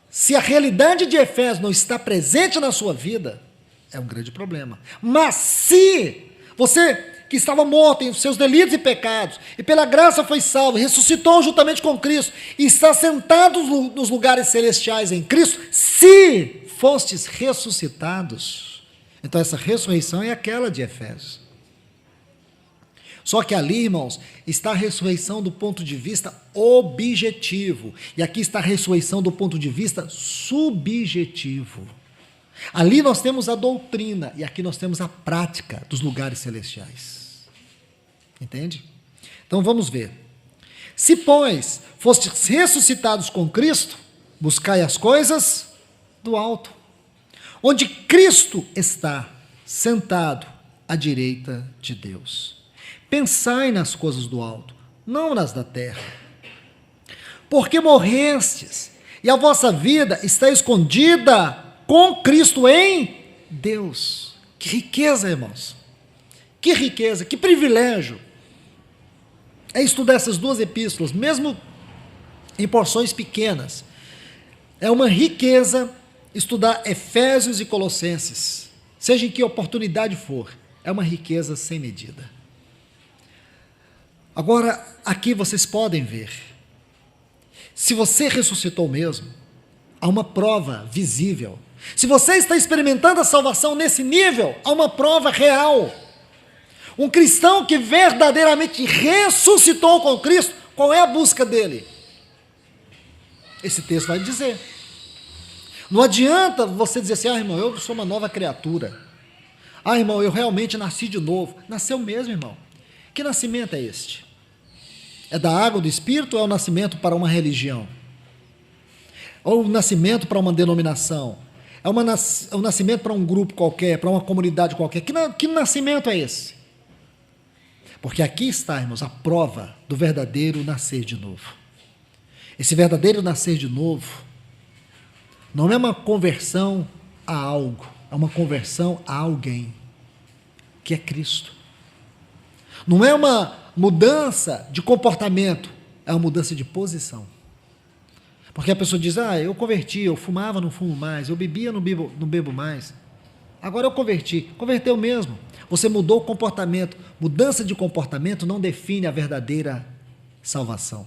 se a realidade de Efésios não está presente na sua vida, é um grande problema. Mas se você que estava morto em seus delitos e pecados, e pela graça foi salvo, ressuscitou juntamente com Cristo, e está sentado nos lugares celestiais em Cristo, se fostes ressuscitados, então essa ressurreição é aquela de Efésios. Só que ali, irmãos, está a ressurreição do ponto de vista objetivo, e aqui está a ressurreição do ponto de vista subjetivo. Ali nós temos a doutrina, e aqui nós temos a prática dos lugares celestiais. Entende? Então vamos ver. Se, pois, fostes ressuscitados com Cristo, buscai as coisas do alto, onde Cristo está sentado à direita de Deus. Pensai nas coisas do alto, não nas da terra. Porque morrestes, e a vossa vida está escondida com Cristo em Deus. Que riqueza, irmãos. Que riqueza, que privilégio. É estudar essas duas epístolas, mesmo em porções pequenas. É uma riqueza estudar Efésios e Colossenses, seja em que oportunidade for. É uma riqueza sem medida. Agora, aqui vocês podem ver, se você ressuscitou mesmo, há uma prova visível. Se você está experimentando a salvação nesse nível, há uma prova real. Um cristão que verdadeiramente ressuscitou com Cristo, qual é a busca dele? Esse texto vai dizer. Não adianta você dizer assim, irmão, eu sou uma nova criatura. Irmão, eu realmente nasci de novo. Nasceu mesmo, irmão. Que nascimento é este? É da água do Espírito ou é o nascimento para uma religião? Ou o nascimento para uma denominação? É um nascimento para um grupo qualquer, para uma comunidade qualquer? Que nascimento é esse? Porque aqui está, irmãos, a prova do verdadeiro nascer de novo. Esse verdadeiro nascer de novo não é uma conversão a algo, é uma conversão a alguém, que é Cristo. Não é uma mudança de comportamento, é uma mudança de posição. Porque a pessoa diz, eu converti, eu fumava, não fumo mais, eu bebia, não bebo mais. Agora eu converti. Converteu mesmo. Você mudou o comportamento. Mudança de comportamento não define a verdadeira salvação.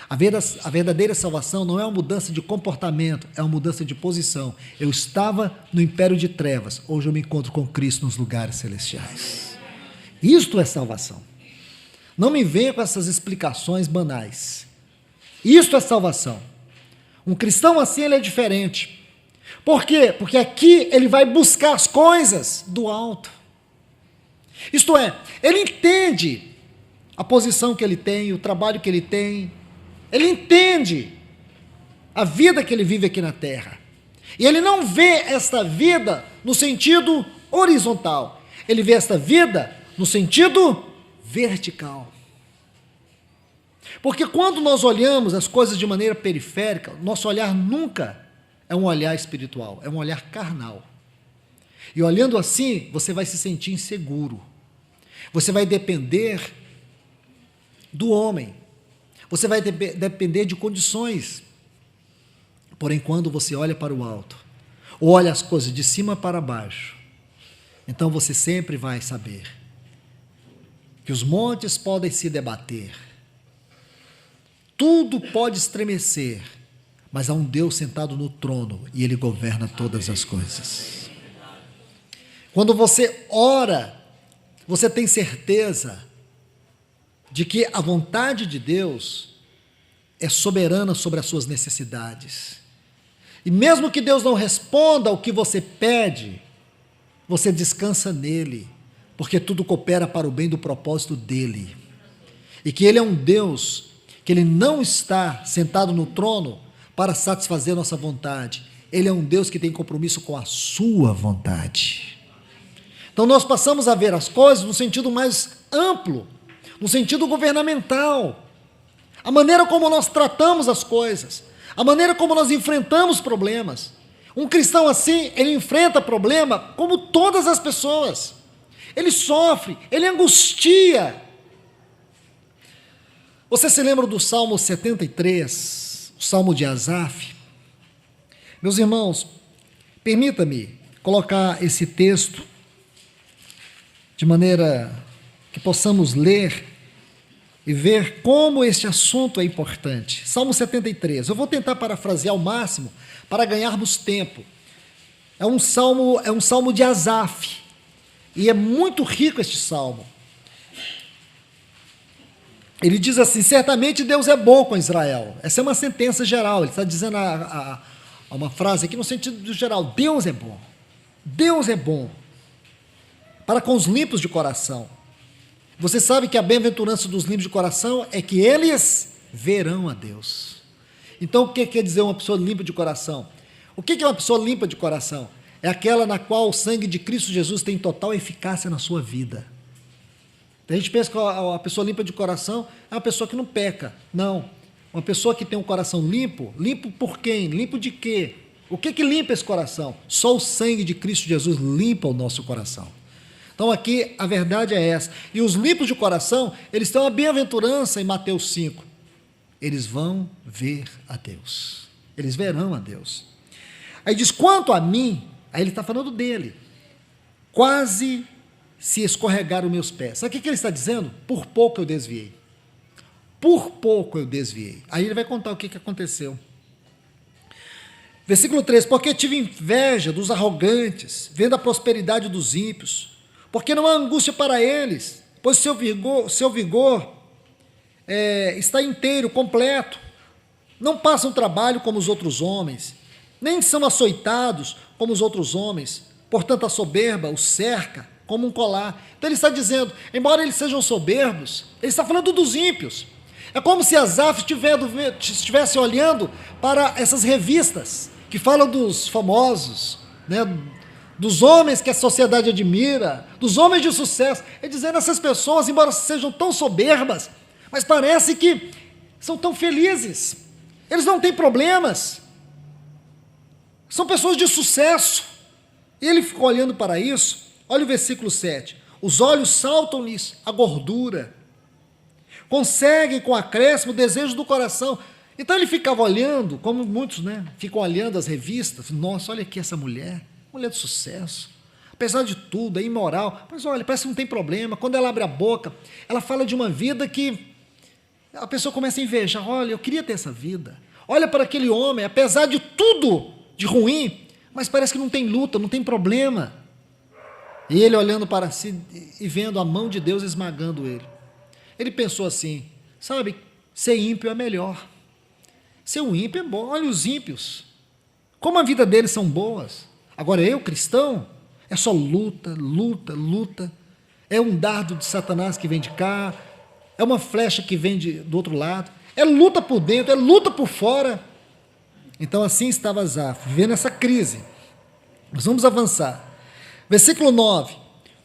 A verdadeira salvação não é uma mudança de comportamento, é uma mudança de posição. Eu estava no império de trevas, hoje eu me encontro com Cristo nos lugares celestiais. Isto é salvação. Não me venha com essas explicações banais. Isto é salvação. Um cristão assim, ele é diferente. Por quê? Porque aqui ele vai buscar as coisas do alto. Isto é, ele entende a posição que ele tem, o trabalho que ele tem. Ele entende a vida que ele vive aqui na terra. E ele não vê esta vida no sentido horizontal. Ele vê esta vida no sentido vertical. Porque quando nós olhamos as coisas de maneira periférica, nosso olhar nunca é um olhar espiritual, é um olhar carnal. E olhando assim, você vai se sentir inseguro. Você vai depender do homem. Você vai depender de condições. Porém, quando você olha para o alto, ou olha as coisas de cima para baixo, então você sempre vai saber que os montes podem se debater, tudo pode estremecer, mas há um Deus sentado no trono e Ele governa todas as coisas. Quando você ora, você tem certeza de que a vontade de Deus é soberana sobre as suas necessidades. E mesmo que Deus não responda ao que você pede, você descansa nele, porque tudo coopera para o bem do propósito dele. E que ele é um Deus, que ele não está sentado no trono para satisfazer nossa vontade. Ele é um Deus que tem compromisso com a sua vontade. Então nós passamos a ver as coisas no sentido mais amplo, no sentido governamental. A maneira como nós tratamos as coisas, a maneira como nós enfrentamos problemas. Um cristão assim, ele enfrenta problema como todas as pessoas. Ele sofre, ele angustia. Você se lembra do Salmo 73, o Salmo de Asaf? Meus irmãos, permita-me colocar esse texto de maneira que possamos ler e ver como este assunto é importante. Salmo 73, eu vou tentar parafrasear ao máximo para ganharmos tempo. É um salmo de Asaf, e é muito rico este salmo. Ele diz assim: certamente Deus é bom com Israel. Essa é uma sentença geral, ele está dizendo uma frase aqui no sentido geral: Deus é bom. Deus é bom para com os limpos de coração. Você sabe que a bem-aventurança dos limpos de coração é que eles verão a Deus. Então, o que quer dizer uma pessoa limpa de coração? O que é uma pessoa limpa de coração? É aquela na qual o sangue de Cristo Jesus tem total eficácia na sua vida. A gente pensa que a pessoa limpa de coração é uma pessoa que não peca. Não. Uma pessoa que tem um coração limpo, limpo por quem? Limpo de quê? O que limpa esse coração? Só o sangue de Cristo Jesus limpa o nosso coração. Então aqui a verdade é essa. E os limpos de coração, eles têm uma bem-aventurança em Mateus 5. Eles vão ver a Deus. Eles verão a Deus. Aí diz: quanto a mim, aí ele está falando dele, quase se escorregaram meus pés. Sabe o que ele está dizendo? Por pouco eu desviei. Por pouco eu desviei. Aí ele vai contar o que aconteceu. Versículo 3: porque tive inveja dos arrogantes, vendo a prosperidade dos ímpios, porque não há angústia para eles, pois seu vigor está inteiro, completo. Não passam trabalho como os outros homens, nem são açoitados como os outros homens. Portanto, a soberba os cerca como um colar. Então ele está dizendo, embora eles sejam soberbos, ele está falando dos ímpios. É como se Asaf estivesse olhando para essas revistas que falam dos famosos, né, dos homens que a sociedade admira, dos homens de sucesso. É dizendo, essas pessoas, embora sejam tão soberbas, mas parece que são tão felizes. Eles não têm problemas. São pessoas de sucesso. E ele ficou olhando para isso. Olha o versículo 7. Os olhos saltam-lhes a gordura. Conseguem com acréscimo o desejo do coração. Então ele ficava olhando, como muitos, né, ficam olhando as revistas. Nossa, olha aqui essa mulher de sucesso. Apesar de tudo, é imoral. Mas olha, parece que não tem problema. Quando ela abre a boca, ela fala de uma vida que a pessoa começa a invejar. Olha, eu queria ter essa vida. Olha para aquele homem, apesar de tudo de ruim, mas parece que não tem luta, não tem problema. E ele olhando para si e vendo a mão de Deus esmagando ele. Ele pensou assim, sabe, ser ímpio é melhor. Ser um ímpio é bom. Olha os ímpios, como a vida deles são boas. Agora eu, cristão, é só luta, luta, luta. É um dardo de Satanás que vem de cá, é uma flecha que vem do outro lado, é luta por dentro, é luta por fora. Então assim estava Asaf, vivendo essa crise. Nós vamos avançar. Versículo 9.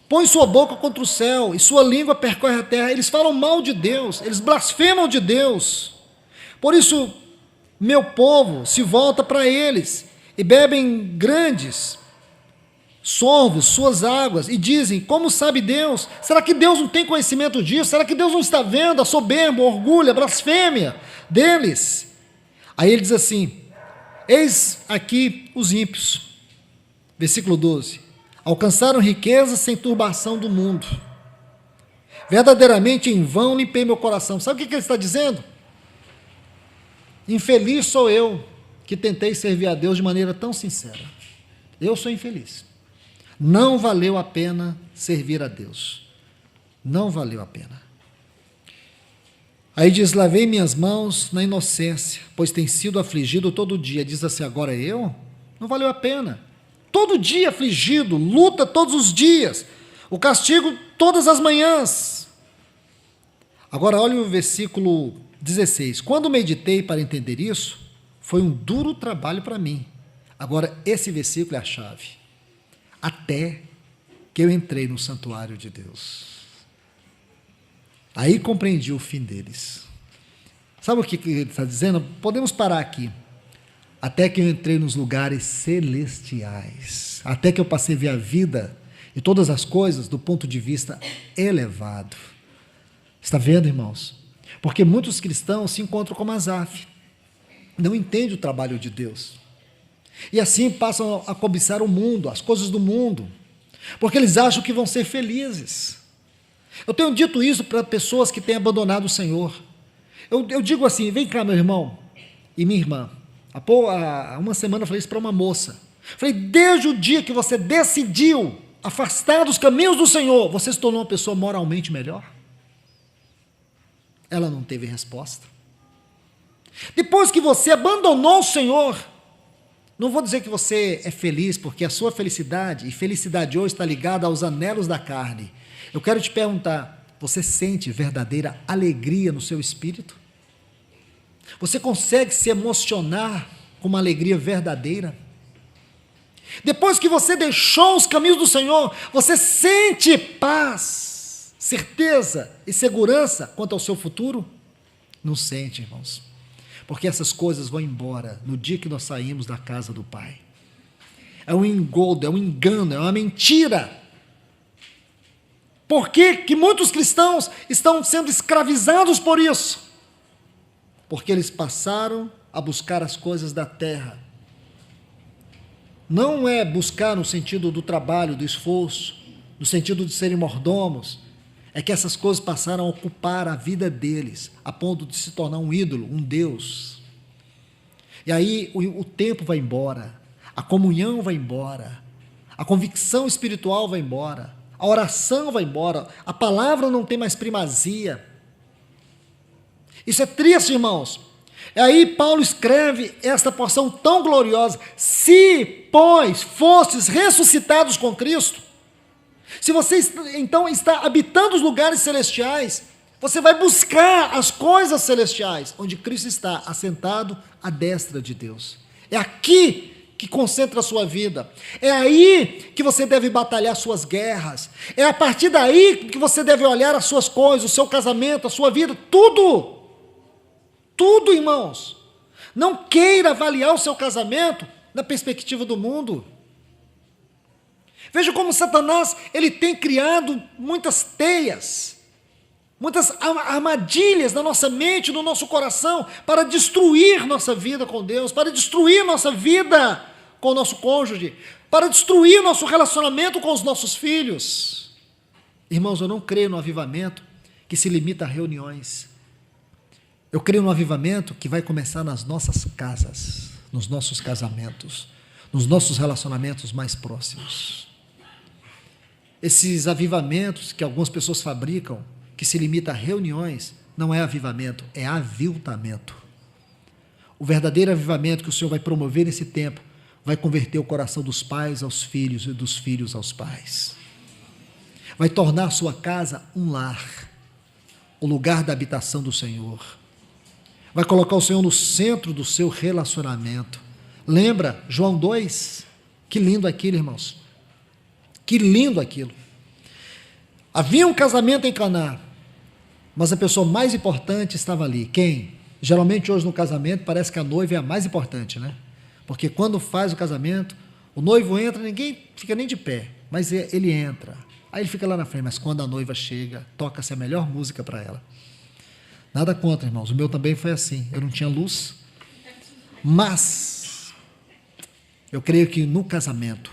Põe sua boca contra o céu e sua língua percorre a terra. Eles falam mal de Deus, eles blasfemam de Deus. Por isso, meu povo se volta para eles e bebem grandes sorvos, suas águas, e dizem: como sabe Deus? Será que Deus não tem conhecimento disso? Será que Deus não está vendo a soberba, o orgulho, a blasfêmia deles? Aí ele diz assim: eis aqui os ímpios. Versículo 12. Alcançaram riqueza sem turbação do mundo. Verdadeiramente em vão limpei meu coração. Sabe o que ele está dizendo? Infeliz sou eu que tentei servir a Deus de maneira tão sincera. Eu sou infeliz. Não valeu a pena servir a Deus. Não valeu a pena. Aí diz: lavei minhas mãos na inocência, pois tem sido afligido todo dia. Diz assim: agora eu? Não valeu a pena. Todo dia afligido, luta todos os dias, o castigo todas as manhãs. Agora olha o versículo 16. Quando meditei para entender isso, foi um duro trabalho para mim. Agora esse versículo é a chave. Até que eu entrei no santuário de Deus. Aí compreendi o fim deles. Sabe o que ele está dizendo? Podemos parar aqui. Até que eu entrei nos lugares celestiais. Até que eu passei a ver a vida e todas as coisas do ponto de vista elevado. Está vendo, irmãos? Porque muitos cristãos se encontram como Asaf. Não entendem o trabalho de Deus. E assim passam a cobiçar o mundo, as coisas do mundo. Porque eles acham que vão ser felizes. Eu tenho dito isso para pessoas que têm abandonado o Senhor. Eu digo assim: vem cá, meu irmão e minha irmã. Há uma semana eu falei isso para uma moça. Falei: desde o dia que você decidiu afastar dos caminhos do Senhor, você se tornou uma pessoa moralmente melhor? Ela não teve resposta. Depois que você abandonou o Senhor, não vou dizer que você é feliz, porque a sua felicidade, e felicidade hoje está ligada aos anelos da carne. Eu quero te perguntar: você sente verdadeira alegria no seu espírito? Você consegue se emocionar com uma alegria verdadeira? Depois que você deixou os caminhos do Senhor, você sente paz, certeza e segurança quanto ao seu futuro? Não sente, irmãos, porque essas coisas vão embora no dia que nós saímos da casa do Pai. É um engodo, é um engano, é uma mentira. Por que muitos cristãos estão sendo escravizados por isso? Porque eles passaram a buscar as coisas da terra. Não é buscar no sentido do trabalho, do esforço, no sentido de serem mordomos. É que essas coisas passaram a ocupar a vida deles, a ponto de se tornar um ídolo, um Deus. E aí o tempo vai embora, a comunhão vai embora, a convicção espiritual vai embora, a oração vai embora, a palavra não tem mais primazia. Isso é triste, irmãos. E aí Paulo escreve esta porção tão gloriosa: se, pois, fostes ressuscitados com Cristo, se você então está habitando os lugares celestiais, você vai buscar as coisas celestiais, onde Cristo está assentado à destra de Deus. É aqui que concentra a sua vida. É aí que você deve batalhar suas guerras. É a partir daí que você deve olhar as suas coisas, o seu casamento, a sua vida, tudo. Tudo, irmãos. Não queira avaliar o seu casamento na perspectiva do mundo. Veja como Satanás, ele tem criado muitas teias, muitas armadilhas na nossa mente, no nosso coração, para destruir nossa vida com Deus, para destruir nossa vida com o nosso cônjuge, para destruir nosso relacionamento com os nossos filhos. Irmãos, eu não creio no avivamento que se limita a reuniões. Eu creio no avivamento que vai começar nas nossas casas, nos nossos casamentos, nos nossos relacionamentos mais próximos. Esses avivamentos que algumas pessoas fabricam, que se limita a reuniões, não é avivamento, é aviltamento. O verdadeiro avivamento que o Senhor vai promover nesse tempo vai converter o coração dos pais aos filhos e dos filhos aos pais. Vai tornar a sua casa um lar. o lugar da habitação do Senhor. Vai colocar o Senhor no centro do seu relacionamento. Lembra, João 2? Que lindo aquilo, irmãos. Que lindo aquilo. Havia um casamento em Caná, mas a pessoa mais importante estava ali. Quem? Geralmente hoje no casamento parece que a noiva é a mais importante, né? Porque quando faz o casamento, o noivo entra, ninguém fica nem de pé, mas ele entra. Aí ele fica lá na frente, mas quando a noiva chega, toca-se a melhor música para ela. Nada contra, irmãos, o meu também foi assim, eu não tinha luz, mas eu creio que no casamento,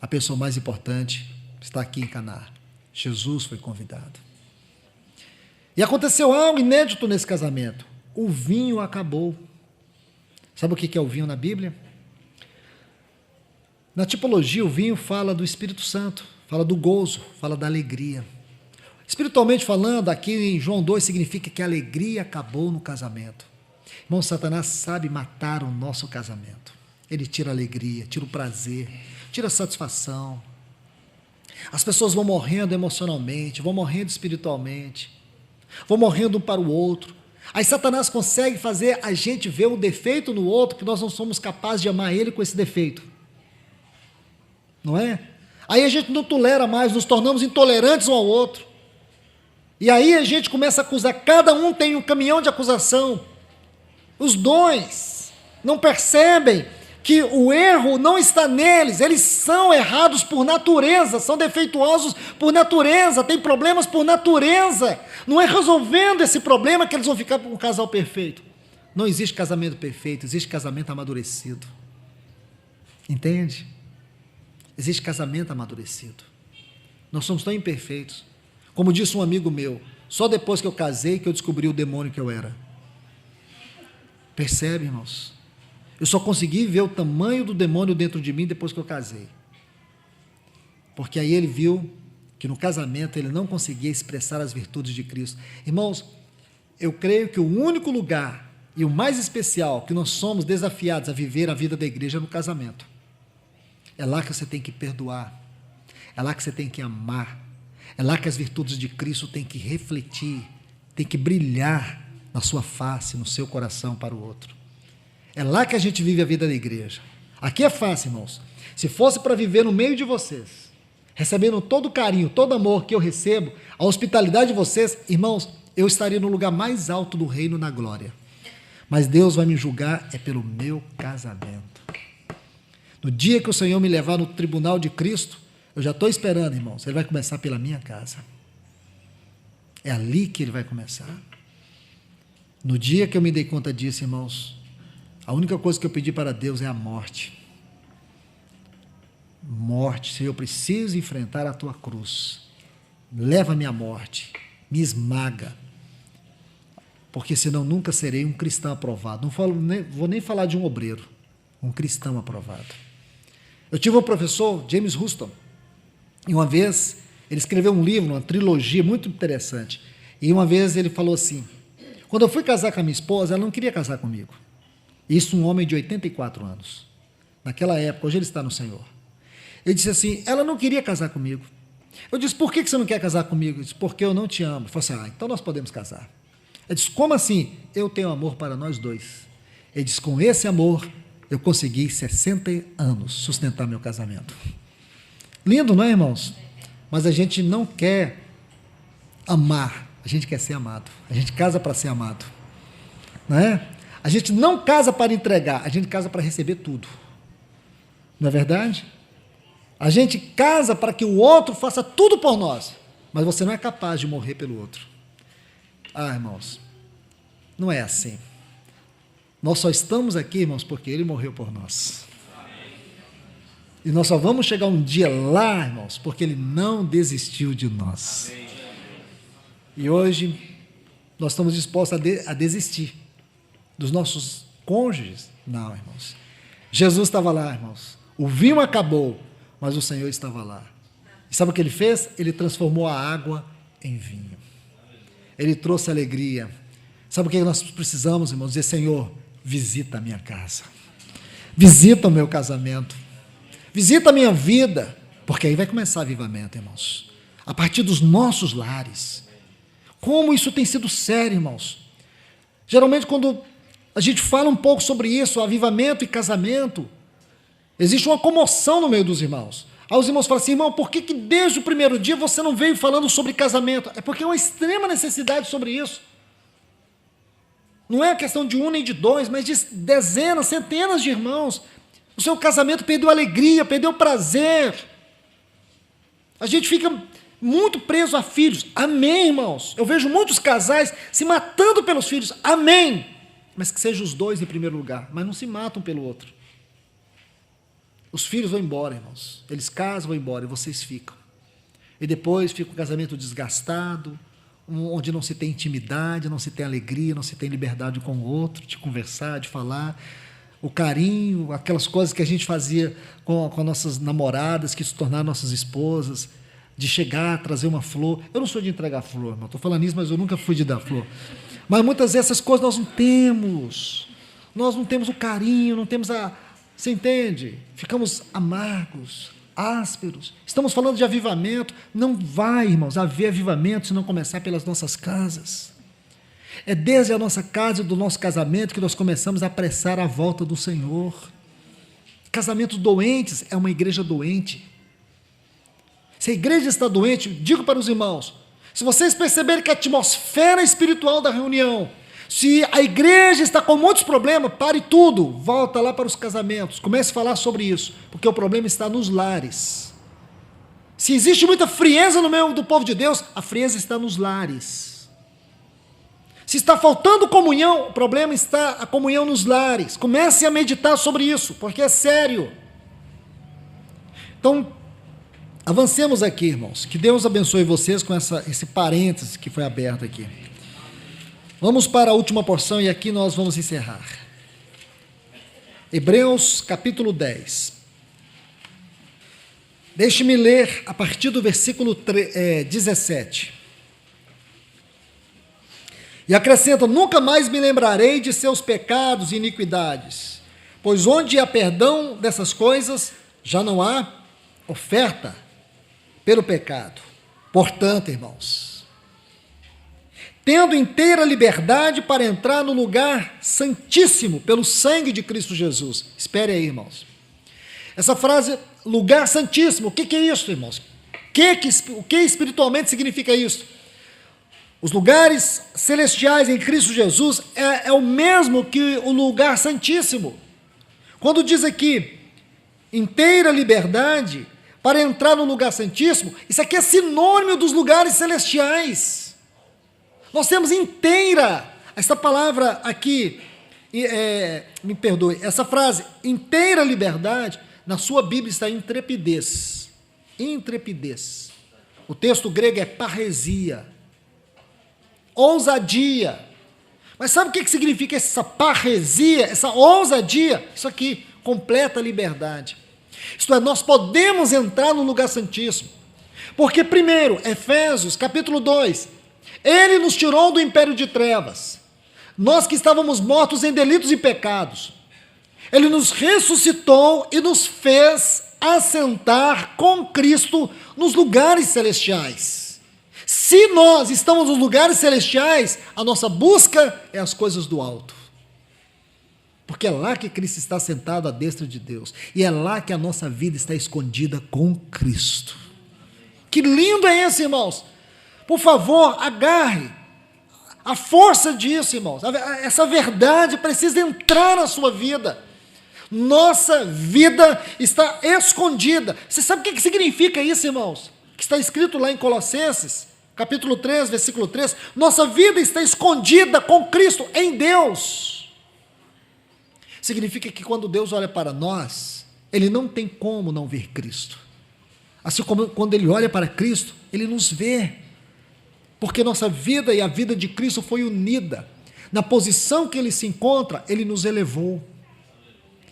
a pessoa mais importante está aqui em Caná. Jesus foi convidado. E aconteceu algo inédito nesse casamento. O vinho acabou. Sabe o que é o vinho na Bíblia? Na tipologia, o vinho fala do Espírito Santo, fala do gozo, fala da alegria. Espiritualmente falando, aqui em João 2 significa que a alegria acabou no casamento. Irmão, Satanás sabe matar o nosso casamento. Ele tira a alegria, tira o prazer, tira a satisfação. As pessoas vão morrendo emocionalmente, vão morrendo espiritualmente, vão morrendo um para o outro. Aí Satanás consegue fazer a gente ver um defeito no outro, que nós não somos capazes de amar ele com esse defeito. Não é? Aí a gente não tolera mais, nos tornamos intolerantes um ao outro. E aí a gente começa a acusar, cada um tem um caminhão de acusação. Os dois não percebem que o erro não está neles, eles são errados por natureza, são defeituosos por natureza, têm problemas por natureza. Não é resolvendo esse problema que eles vão ficar com um casal perfeito. Não existe casamento perfeito, existe casamento amadurecido. Entende? Existe casamento amadurecido. Nós somos tão imperfeitos. Como disse um amigo meu, só depois que eu casei que eu descobri o demônio que eu era. Percebe, irmãos? Eu só consegui ver o tamanho do demônio dentro de mim depois que eu casei. Porque aí ele viu que no casamento ele não conseguia expressar as virtudes de Cristo. Irmãos, eu creio que o único lugar e o mais especial que nós somos desafiados a viver a vida da igreja é no casamento. É lá que você tem que perdoar. É lá que você tem que amar. É lá que as virtudes de Cristo têm que refletir, têm que brilhar na sua face, no seu coração para o outro. É lá que a gente vive a vida da igreja. Aqui é fácil, irmãos. Se fosse para viver no meio de vocês, recebendo todo o carinho, todo o amor que eu recebo, a hospitalidade de vocês, irmãos, eu estaria no lugar mais alto do reino na glória. Mas Deus vai me julgar é pelo meu casamento. No dia que o Senhor me levar no tribunal de Cristo, eu já estou esperando, irmãos, Ele vai começar pela minha casa. É ali que Ele vai começar. No dia que eu me dei conta disso, irmãos, a única coisa que eu pedi para Deus é a morte. Morte, Senhor, eu preciso enfrentar a Tua cruz. Leva-me à morte, me esmaga, porque senão nunca serei um cristão aprovado. Vou nem falar de um obreiro, um cristão aprovado. Eu tive um professor, James Houston, e uma vez ele escreveu um livro, uma trilogia muito interessante, e uma vez ele falou assim, quando eu fui casar com a minha esposa, ela não queria casar comigo. Isso um homem de 84 anos. Naquela época, hoje ele está no Senhor. Ele disse assim, ela não queria casar comigo. Eu disse, por que você não quer casar comigo? Ele disse, porque eu não te amo. Ele falou assim, então nós podemos casar. Ele disse, como assim? Eu tenho amor para nós dois. Ele disse, com esse amor, eu consegui 60 anos sustentar meu casamento. Lindo, não é, irmãos? Mas a gente não quer amar, a gente quer ser amado. A gente casa para ser amado. Não é? A gente não casa para entregar, a gente casa para receber tudo. Não é verdade? A gente casa para que o outro faça tudo por nós, mas você não é capaz de morrer pelo outro. Ah, irmãos, não é assim. Nós só estamos aqui, irmãos, porque Ele morreu por nós. E nós só vamos chegar um dia lá, irmãos, porque Ele não desistiu de nós. E hoje, nós estamos dispostos a desistir dos nossos cônjuges. Não, irmãos. Jesus estava lá, irmãos. O vinho acabou, mas o Senhor estava lá. E sabe o que Ele fez? Ele transformou a água em vinho. Ele trouxe alegria. Sabe o que nós precisamos, irmãos? Dizer, Senhor, visita a minha casa. Visita o meu casamento. Visita a minha vida. Porque aí vai começar avivamento, irmãos. A partir dos nossos lares. Como isso tem sido sério, irmãos. Geralmente, quando a gente fala um pouco sobre isso, avivamento e casamento, existe uma comoção no meio dos irmãos. Aí os irmãos falam assim: irmão, por que desde o primeiro dia você não veio falando sobre casamento? É porque há uma extrema necessidade sobre isso. Não é questão de um nem de dois, mas de dezenas, centenas de irmãos. O seu casamento perdeu alegria, perdeu prazer. A gente fica muito preso a filhos. Amém, irmãos? Eu vejo muitos casais se matando pelos filhos. Amém. Mas que sejam os dois em primeiro lugar, mas não se matam pelo outro. Os filhos vão embora, irmãos. Eles casam, vão embora e vocês ficam. E depois fica o casamento desgastado, onde não se tem intimidade, não se tem alegria, não se tem liberdade com o outro, de conversar, de falar. O carinho, aquelas coisas que a gente fazia com nossas namoradas, que se tornaram nossas esposas, de chegar, trazer uma flor. Eu não sou de entregar flor, irmão. Estou falando isso, mas eu nunca fui de dar flor. Mas muitas dessas coisas nós não temos. Nós não temos o carinho, não temos a... Você entende? Ficamos amargos, ásperos. Estamos falando de avivamento. Não vai, irmãos, haver avivamento se não começar pelas nossas casas. É desde a nossa casa e do nosso casamento que nós começamos a apressar a volta do Senhor. Casamentos doentes é uma igreja doente. Se a igreja está doente, digo para os irmãos, se vocês perceberem que a atmosfera espiritual da reunião, se a igreja está com muitos problemas, pare tudo, volta lá para os casamentos, comece a falar sobre isso, porque o problema está nos lares. Se existe muita frieza no meio do povo de Deus, a frieza está nos lares. Se está faltando comunhão, o problema está a comunhão nos lares. Comece a meditar sobre isso, porque é sério. Então, avancemos aqui, irmãos. Que Deus abençoe vocês com esse parêntese que foi aberto aqui. Vamos para a última porção e aqui nós vamos encerrar. Hebreus capítulo 10. Deixe-me ler a partir do versículo 17. E acrescenta: nunca mais me lembrarei de seus pecados e iniquidades, pois onde há perdão dessas coisas, já não há oferta pelo pecado. Portanto, irmãos, tendo inteira liberdade para entrar no lugar santíssimo pelo sangue de Cristo Jesus. Espere aí, irmãos. Essa frase, lugar santíssimo, o que é isso, irmãos? O que espiritualmente significa isso? Os lugares celestiais em Cristo Jesus é o mesmo que o lugar santíssimo. Quando diz aqui, inteira liberdade para entrar no lugar santíssimo, isso aqui é sinônimo dos lugares celestiais. Nós temos inteira, essa palavra aqui, me perdoe, essa frase, inteira liberdade, na sua Bíblia está intrepidez. Intrepidez. O texto grego é parresia. Ousadia. Mas sabe o que significa essa parresia, essa ousadia? Isso aqui, completa liberdade. Isto é, nós podemos entrar no lugar santíssimo. Porque primeiro, Efésios capítulo 2, Ele nos tirou do império de trevas. Nós que estávamos mortos em delitos e pecados. Ele nos ressuscitou e nos fez assentar com Cristo nos lugares celestiais. Se nós estamos nos lugares celestiais, a nossa busca é as coisas do alto. Porque é lá que Cristo está sentado à destra de Deus. E é lá que a nossa vida está escondida com Cristo. Que lindo é esse, irmãos! Por favor, agarre a força disso, irmãos. Essa verdade precisa entrar na sua vida. Nossa vida está escondida. Você sabe o que significa isso, irmãos? Que está escrito lá em Colossenses, capítulo 3, versículo 3. Nossa vida está escondida com Cristo em Deus. Significa que quando Deus olha para nós, Ele não tem como não ver Cristo. Assim como quando Ele olha para Cristo, Ele nos vê. Porque nossa vida e a vida de Cristo foi unida. Na posição que Ele se encontra, Ele nos elevou.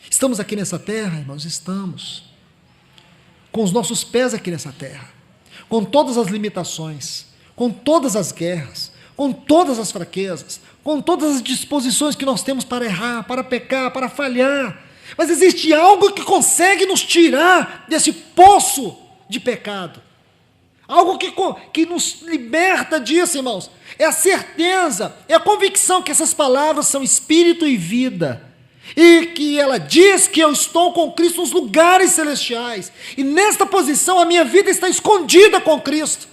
Estamos aqui nessa terra, irmãos? Estamos. Com os nossos pés aqui nessa terra. Com todas as limitações, com todas as guerras, com todas as fraquezas, com todas as disposições que nós temos para errar, para pecar, para falhar. Mas existe algo que consegue nos tirar desse poço de pecado. Algo que nos liberta disso, irmãos. É a certeza, é a convicção que essas palavras são espírito e vida. E que ela diz que eu estou com Cristo nos lugares celestiais. E nesta posição a minha vida está escondida com Cristo.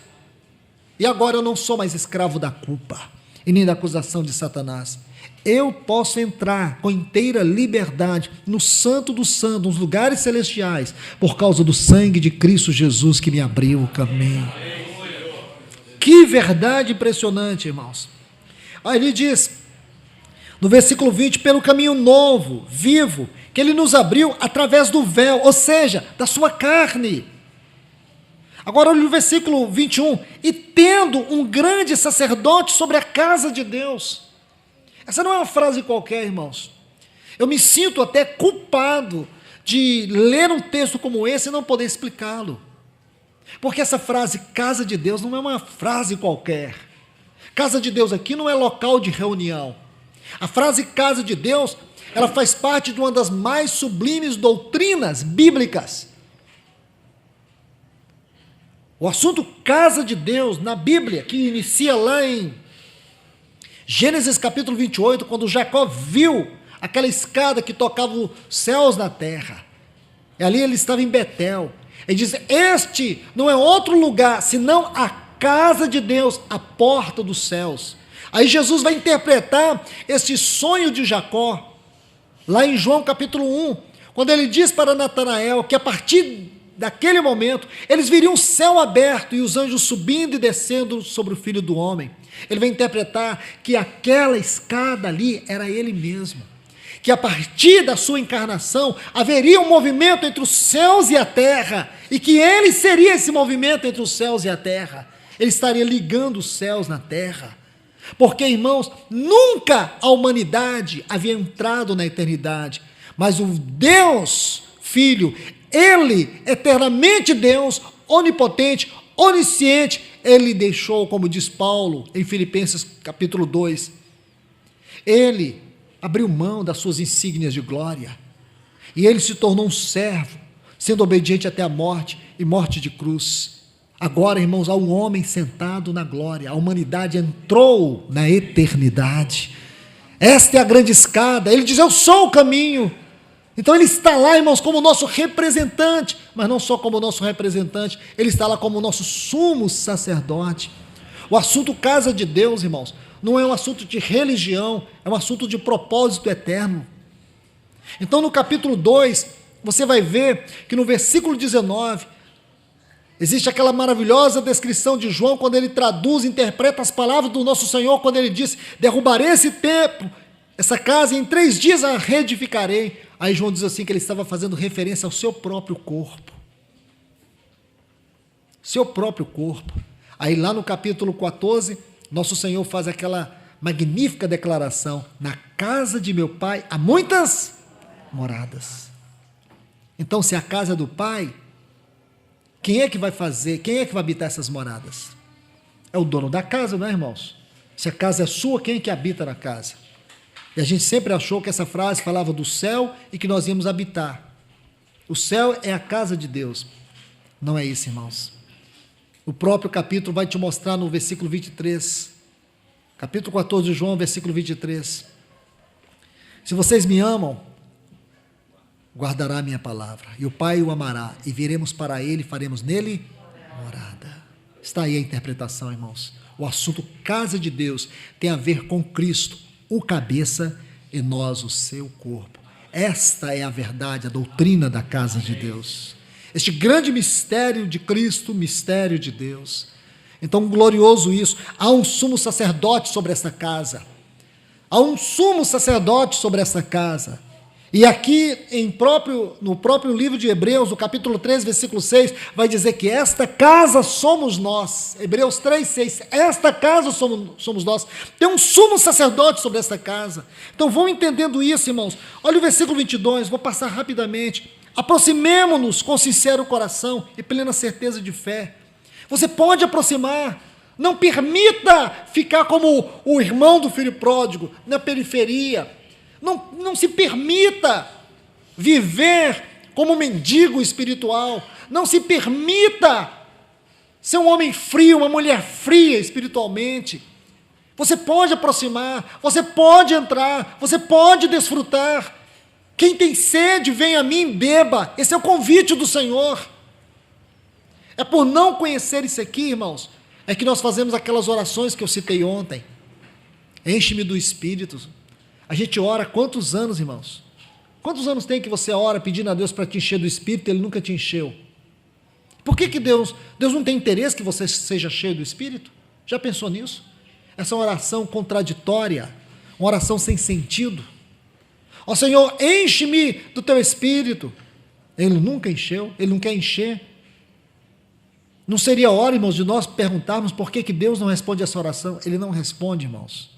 E agora eu não sou mais escravo da culpa e nem da acusação de Satanás. Eu posso entrar com inteira liberdade no Santo dos Santos, nos lugares celestiais, por causa do sangue de Cristo Jesus que me abriu o caminho. Que verdade impressionante, irmãos. Aí ele diz, no versículo 20, pelo caminho novo, vivo, que ele nos abriu através do véu, ou seja, da sua carne. Agora olha o versículo 21, e tendo um grande sacerdote sobre a casa de Deus. Essa não é uma frase qualquer, irmãos. Eu me sinto até culpado de ler um texto como esse e não poder explicá-lo. Porque essa frase, casa de Deus, não é uma frase qualquer. Casa de Deus aqui não é local de reunião. A frase casa de Deus, ela faz parte de uma das mais sublimes doutrinas bíblicas. O assunto casa de Deus na Bíblia, que inicia lá em Gênesis capítulo 28, quando Jacó viu aquela escada que tocava os céus na terra. E ali ele estava em Betel. Ele diz, este não é outro lugar, senão a casa de Deus, a porta dos céus. Aí Jesus vai interpretar esse sonho de Jacó, lá em João capítulo 1, quando ele diz para Natanael que a partir daquele momento, eles viriam o céu aberto e os anjos subindo e descendo sobre o Filho do Homem. Ele vai interpretar que aquela escada ali era ele mesmo, que a partir da sua encarnação haveria um movimento entre os céus e a terra, e que ele seria esse movimento entre os céus e a terra. Ele estaria ligando os céus na terra, porque, irmãos, nunca a humanidade havia entrado na eternidade, mas o Deus Filho, ele, eternamente Deus, onipotente, onisciente, ele deixou, como diz Paulo em Filipenses capítulo 2, ele abriu mão das suas insígnias de glória, e ele se tornou um servo, sendo obediente até a morte, e morte de cruz. Agora, irmãos, há um homem sentado na glória, a humanidade entrou na eternidade. Esta é a grande escada. Ele diz, eu sou o caminho. Então ele está lá, irmãos, como nosso representante, mas não só como nosso representante, ele está lá como nosso sumo sacerdote. O assunto casa de Deus, irmãos, não é um assunto de religião, é um assunto de propósito eterno. Então no capítulo 2, você vai ver que no versículo 19, existe aquela maravilhosa descrição de João, quando ele traduz, interpreta as palavras do nosso Senhor, quando ele diz, derrubarei esse templo, essa casa, e em 3 dias a reedificarei. Aí João diz assim, que ele estava fazendo referência ao seu próprio corpo. Seu próprio corpo. Aí lá no capítulo 14, nosso Senhor faz aquela magnífica declaração, na casa de meu Pai há muitas moradas. Então, se a casa é do Pai, quem é que vai fazer, quem é que vai habitar essas moradas? É o dono da casa, não é, irmãos? Se a casa é sua, quem é que habita na casa? E a gente sempre achou que essa frase falava do céu e que nós íamos habitar. O céu é a casa de Deus. Não é isso, irmãos. O próprio capítulo vai te mostrar no versículo 23. Capítulo 14 de João, versículo 23. Se vocês me amam, guardará a minha palavra, e o Pai o amará, e viremos para ele, e faremos nele morada. Está aí a interpretação, irmãos. O assunto casa de Deus tem a ver com Cristo, o cabeça, e nós o seu corpo. Esta é a verdade, a doutrina da casa de Deus. Este grande mistério de Cristo, mistério de Deus. Então, glorioso isso. Há um sumo sacerdote sobre essa casa. Há um sumo sacerdote sobre essa casa. E aqui, no próprio livro de Hebreus, no capítulo 3, versículo 6, vai dizer que esta casa somos nós. Hebreus 3, 6, esta casa somos nós. Tem um sumo sacerdote sobre esta casa. Então vão entendendo isso, irmãos. Olha o versículo 22, vou passar rapidamente. Aproximemo-nos com sincero coração e plena certeza de fé. Você pode aproximar. Não permita ficar como o irmão do filho pródigo, na periferia. Não se permita viver como mendigo espiritual. Não se permita ser um homem frio, uma mulher fria espiritualmente. Você pode aproximar, você pode entrar, você pode desfrutar. Quem tem sede, vem a mim, beba. Esse é o convite do Senhor. É por não conhecer isso aqui, irmãos, é que nós fazemos aquelas orações que eu citei ontem. Enche-me do Espírito. A gente ora há quantos anos, irmãos? Quantos anos tem que você ora pedindo a Deus para te encher do Espírito e Ele nunca te encheu? Por que Deus não tem interesse que você seja cheio do Espírito? Já pensou nisso? Essa é uma oração contraditória, uma oração sem sentido. Ó Senhor, enche-me do teu Espírito. Ele nunca encheu, Ele não quer encher. Não seria hora, irmãos, de nós perguntarmos por que Deus não responde essa oração? Ele não responde, irmãos.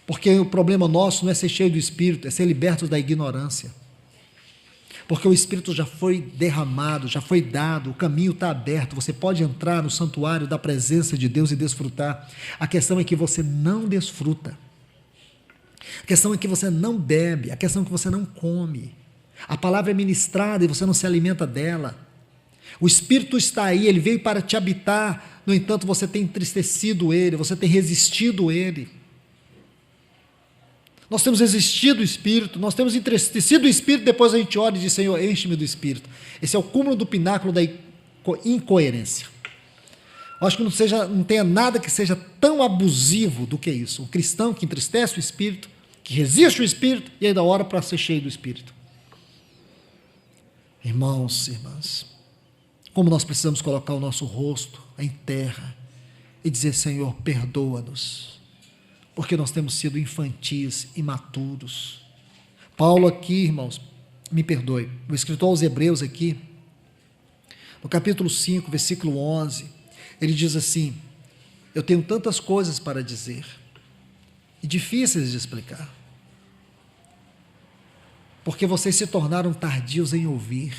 Porque o problema nosso não é ser cheio do Espírito, é ser libertos da ignorância. Porque o Espírito já foi derramado, já foi dado, o caminho está aberto, você pode entrar no santuário da presença de Deus e desfrutar. A questão é que você não desfruta. A questão é que você não bebe, a questão é que você não come. A palavra é ministrada e você não se alimenta dela. O Espírito está aí, ele veio para te habitar, no entanto você tem entristecido ele, você tem resistido ele. Nós temos resistido o Espírito, nós temos entristecido o Espírito, depois a gente ora e diz, Senhor, enche-me do Espírito. Esse é o cúmulo do pináculo da incoerência. Eu acho que não tenha nada que seja tão abusivo do que isso. Um cristão que entristece o Espírito, que resiste o Espírito e ainda ora para ser cheio do Espírito. Irmãos, irmãs, como nós precisamos colocar o nosso rosto em terra e dizer, Senhor, perdoa-nos. Porque nós temos sido infantis, imaturos. Paulo aqui, irmãos, me perdoe, o escritor aos Hebreus aqui, no capítulo 5, versículo 11, ele diz assim, eu tenho tantas coisas para dizer, e difíceis de explicar, porque vocês se tornaram tardios em ouvir.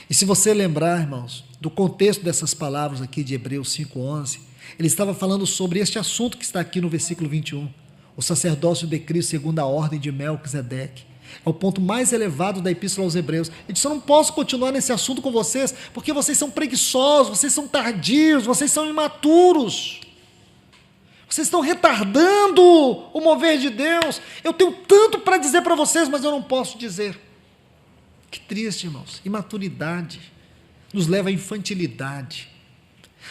E se você lembrar, irmãos, do contexto dessas palavras aqui de Hebreus 5:11, ele estava falando sobre este assunto que está aqui no versículo 21, o sacerdócio de Cristo segundo a ordem de Melquisedeque. É o ponto mais elevado da Epístola aos Hebreus. Ele disse, eu não posso continuar nesse assunto com vocês, porque vocês são preguiçosos, vocês são tardios, vocês são imaturos. Vocês estão retardando o mover de Deus. Eu tenho tanto para dizer para vocês, mas eu não posso dizer. Que triste, irmãos. Imaturidade nos leva à infantilidade.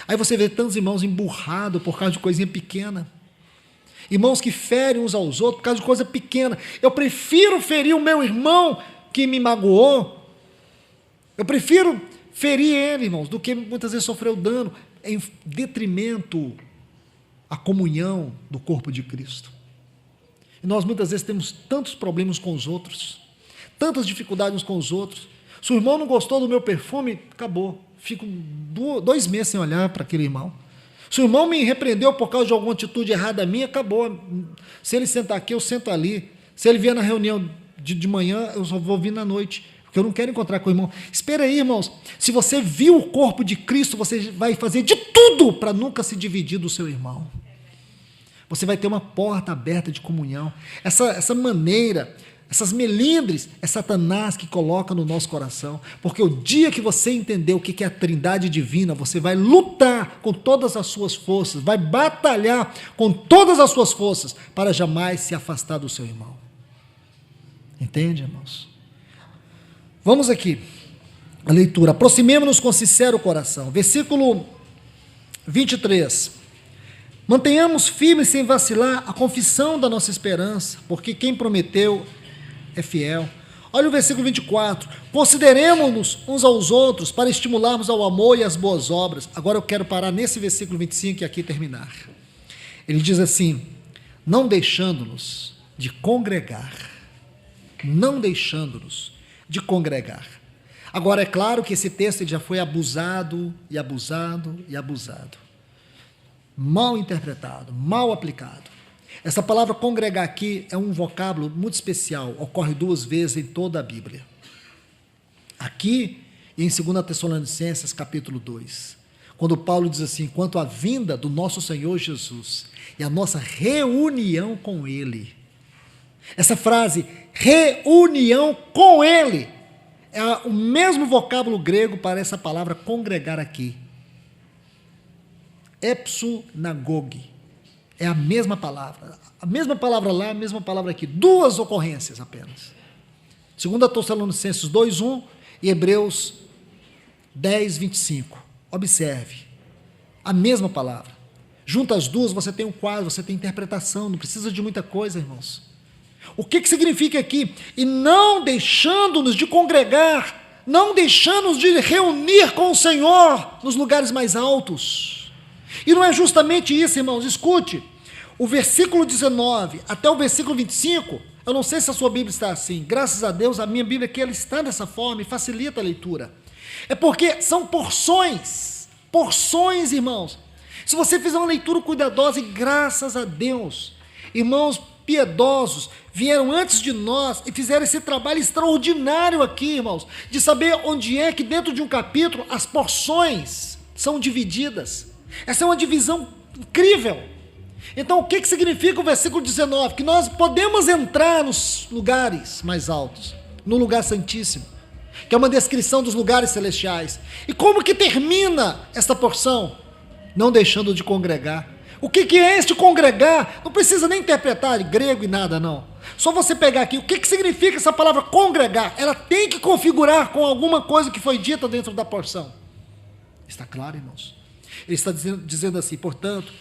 Aí você vê tantos irmãos emburrados por causa de coisinha pequena. Irmãos que ferem uns aos outros por causa de coisa pequena. Eu prefiro ferir o meu irmão que me magoou. Eu prefiro ferir ele, irmãos, do que muitas vezes sofreu dano em detrimento à comunhão do corpo de Cristo. E nós muitas vezes temos tantos problemas com os outros, tantas dificuldades uns com os outros. Se o irmão não gostou do meu perfume, acabou. Fico 2 meses sem olhar para aquele irmão. Se o irmão me repreendeu por causa de alguma atitude errada minha, acabou. Se ele sentar aqui, eu sento ali. Se ele vier na reunião de manhã, eu só vou vir na noite, porque eu não quero encontrar com o irmão. Espera aí, irmãos. Se você viu o corpo de Cristo, você vai fazer de tudo para nunca se dividir do seu irmão. Você vai ter uma porta aberta de comunhão. Essa maneira... Essas melindres é Satanás que coloca no nosso coração, porque o dia que você entender o que é a trindade divina, você vai lutar com todas as suas forças, vai batalhar com todas as suas forças, para jamais se afastar do seu irmão. Entende, irmãos? Vamos aqui, a leitura, aproximemo-nos com sincero coração, versículo 23, mantenhamos firmes sem vacilar a confissão da nossa esperança, porque quem prometeu é fiel. Olha o versículo 24, consideremos-nos uns aos outros para estimularmos ao amor e às boas obras. Agora eu quero parar nesse versículo 25 e aqui terminar. Ele diz assim, não deixando-nos de congregar, não deixando-nos de congregar. Agora é claro que esse texto ele já foi abusado e abusado e abusado, mal interpretado, mal aplicado. Essa palavra congregar aqui é um vocábulo muito especial, ocorre 2 vezes em toda a Bíblia. Aqui e em 2 Tessalonicenses capítulo 2, quando Paulo diz assim, quanto à vinda do nosso Senhor Jesus e a nossa reunião com Ele. Essa frase, reunião com Ele, é o mesmo vocábulo grego para essa palavra congregar aqui. Epsunagogue. É a mesma palavra. A mesma palavra lá, a mesma palavra aqui. Duas ocorrências apenas. 2 Tessalonicenses 2:1 e Hebreus 10:25. Observe. A mesma palavra. Junta as duas, você tem um quadro, você tem interpretação. Não precisa de muita coisa, irmãos. O que significa aqui? E não deixando-nos de congregar, não deixando-nos de reunir com o Senhor nos lugares mais altos. E não é justamente isso, irmãos, escute, o versículo 19 até o versículo 25, eu não sei se a sua Bíblia está assim, graças a Deus, a minha Bíblia aqui, ela está dessa forma e facilita a leitura. É porque são porções, irmãos. Se você fizer uma leitura cuidadosa, e graças a Deus, irmãos piedosos vieram antes de nós e fizeram esse trabalho extraordinário aqui, irmãos, de saber onde é que dentro de um capítulo as porções são divididas. Essa é uma divisão incrível. Então, o que significa o versículo 19? Que nós podemos entrar nos lugares mais altos, no lugar santíssimo, que é uma descrição dos lugares celestiais. E como que termina esta porção? Não deixando de congregar. O que é este congregar? Não precisa nem interpretar grego e nada, não. Só você pegar aqui, o que significa essa palavra congregar? Ela tem que configurar com alguma coisa que foi dita dentro da porção. Está claro, irmãos? Ele está dizendo assim, portanto,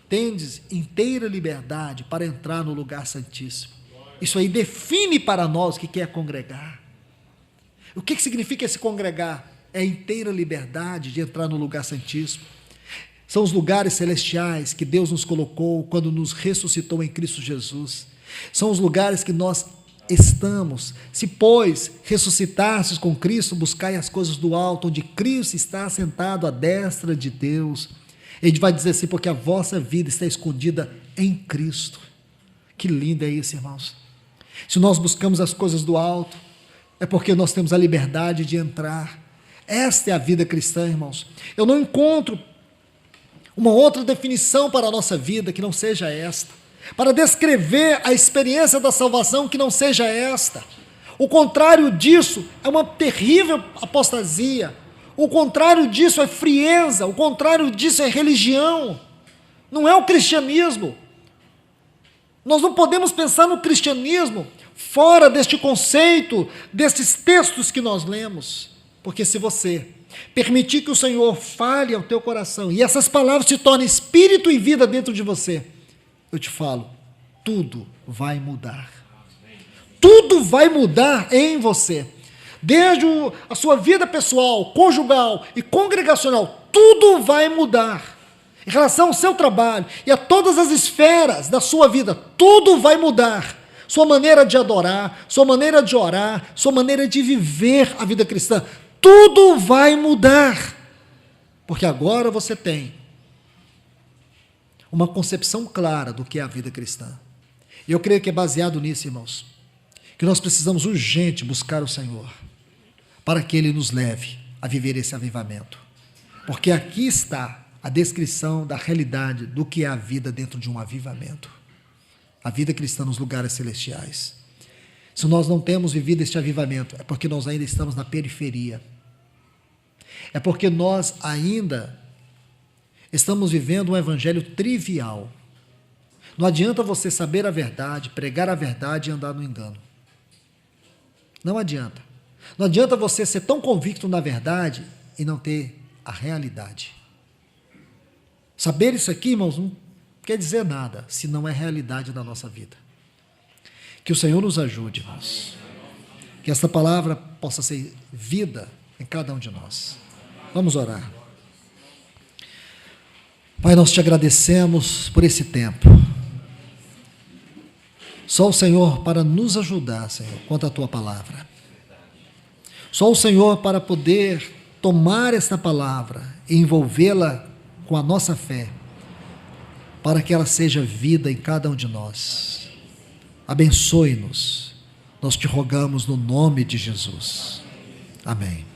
tendes inteira liberdade para entrar no lugar santíssimo. Isso aí define para nós o que é congregar. O que significa esse congregar? É inteira liberdade de entrar no lugar santíssimo. São os lugares celestiais que Deus nos colocou quando nos ressuscitou em Cristo Jesus. São os lugares que nós estamos. Se, pois, ressuscitastes com Cristo, buscai as coisas do alto, onde Cristo está sentado à destra de Deus. Ele vai dizer assim, porque a vossa vida está escondida em Cristo. Que lindo é isso, irmãos. Se nós buscamos as coisas do alto, é porque nós temos a liberdade de entrar. Esta é a vida cristã, irmãos. Eu não encontro uma outra definição para a nossa vida que não seja esta, para descrever a experiência da salvação que não seja esta. O contrário disso é uma terrível apostasia, o contrário disso é frieza, o contrário disso é religião, não é o cristianismo. Nós não podemos pensar no cristianismo fora deste conceito, destes textos que nós lemos, porque se você permitir que o Senhor fale ao teu coração e essas palavras se tornem espírito e vida dentro de você, eu te falo, tudo vai mudar. Tudo vai mudar em você. Desde a sua vida pessoal, conjugal e congregacional, tudo vai mudar. Em relação ao seu trabalho e a todas as esferas da sua vida, tudo vai mudar. Sua maneira de adorar, sua maneira de orar, sua maneira de viver a vida cristã, tudo vai mudar, porque agora você tem uma concepção clara do que é a vida cristã. E eu creio que é baseado nisso, irmãos, que nós precisamos urgente buscar o Senhor, para que Ele nos leve a viver esse avivamento. Porque aqui está a descrição da realidade do que é a vida dentro de um avivamento. A vida cristã nos lugares celestiais. Se nós não temos vivido este avivamento, é porque nós ainda estamos na periferia. É porque nós ainda estamos vivendo um evangelho trivial. Não adianta você saber a verdade, pregar a verdade e andar no engano. Não adianta. Não adianta você ser tão convicto na verdade e não ter a realidade. Saber isso aqui, irmãos, não quer dizer nada se não é realidade da nossa vida. Que o Senhor nos ajude, irmãos. Que esta palavra possa ser vida em cada um de nós. Vamos orar. Pai, nós te agradecemos por esse tempo. Só o Senhor para nos ajudar, Senhor, quanto à tua palavra. Só o Senhor para poder tomar esta palavra e envolvê-la com a nossa fé, para que ela seja vida em cada um de nós. Abençoe-nos, nós te rogamos no nome de Jesus. Amém.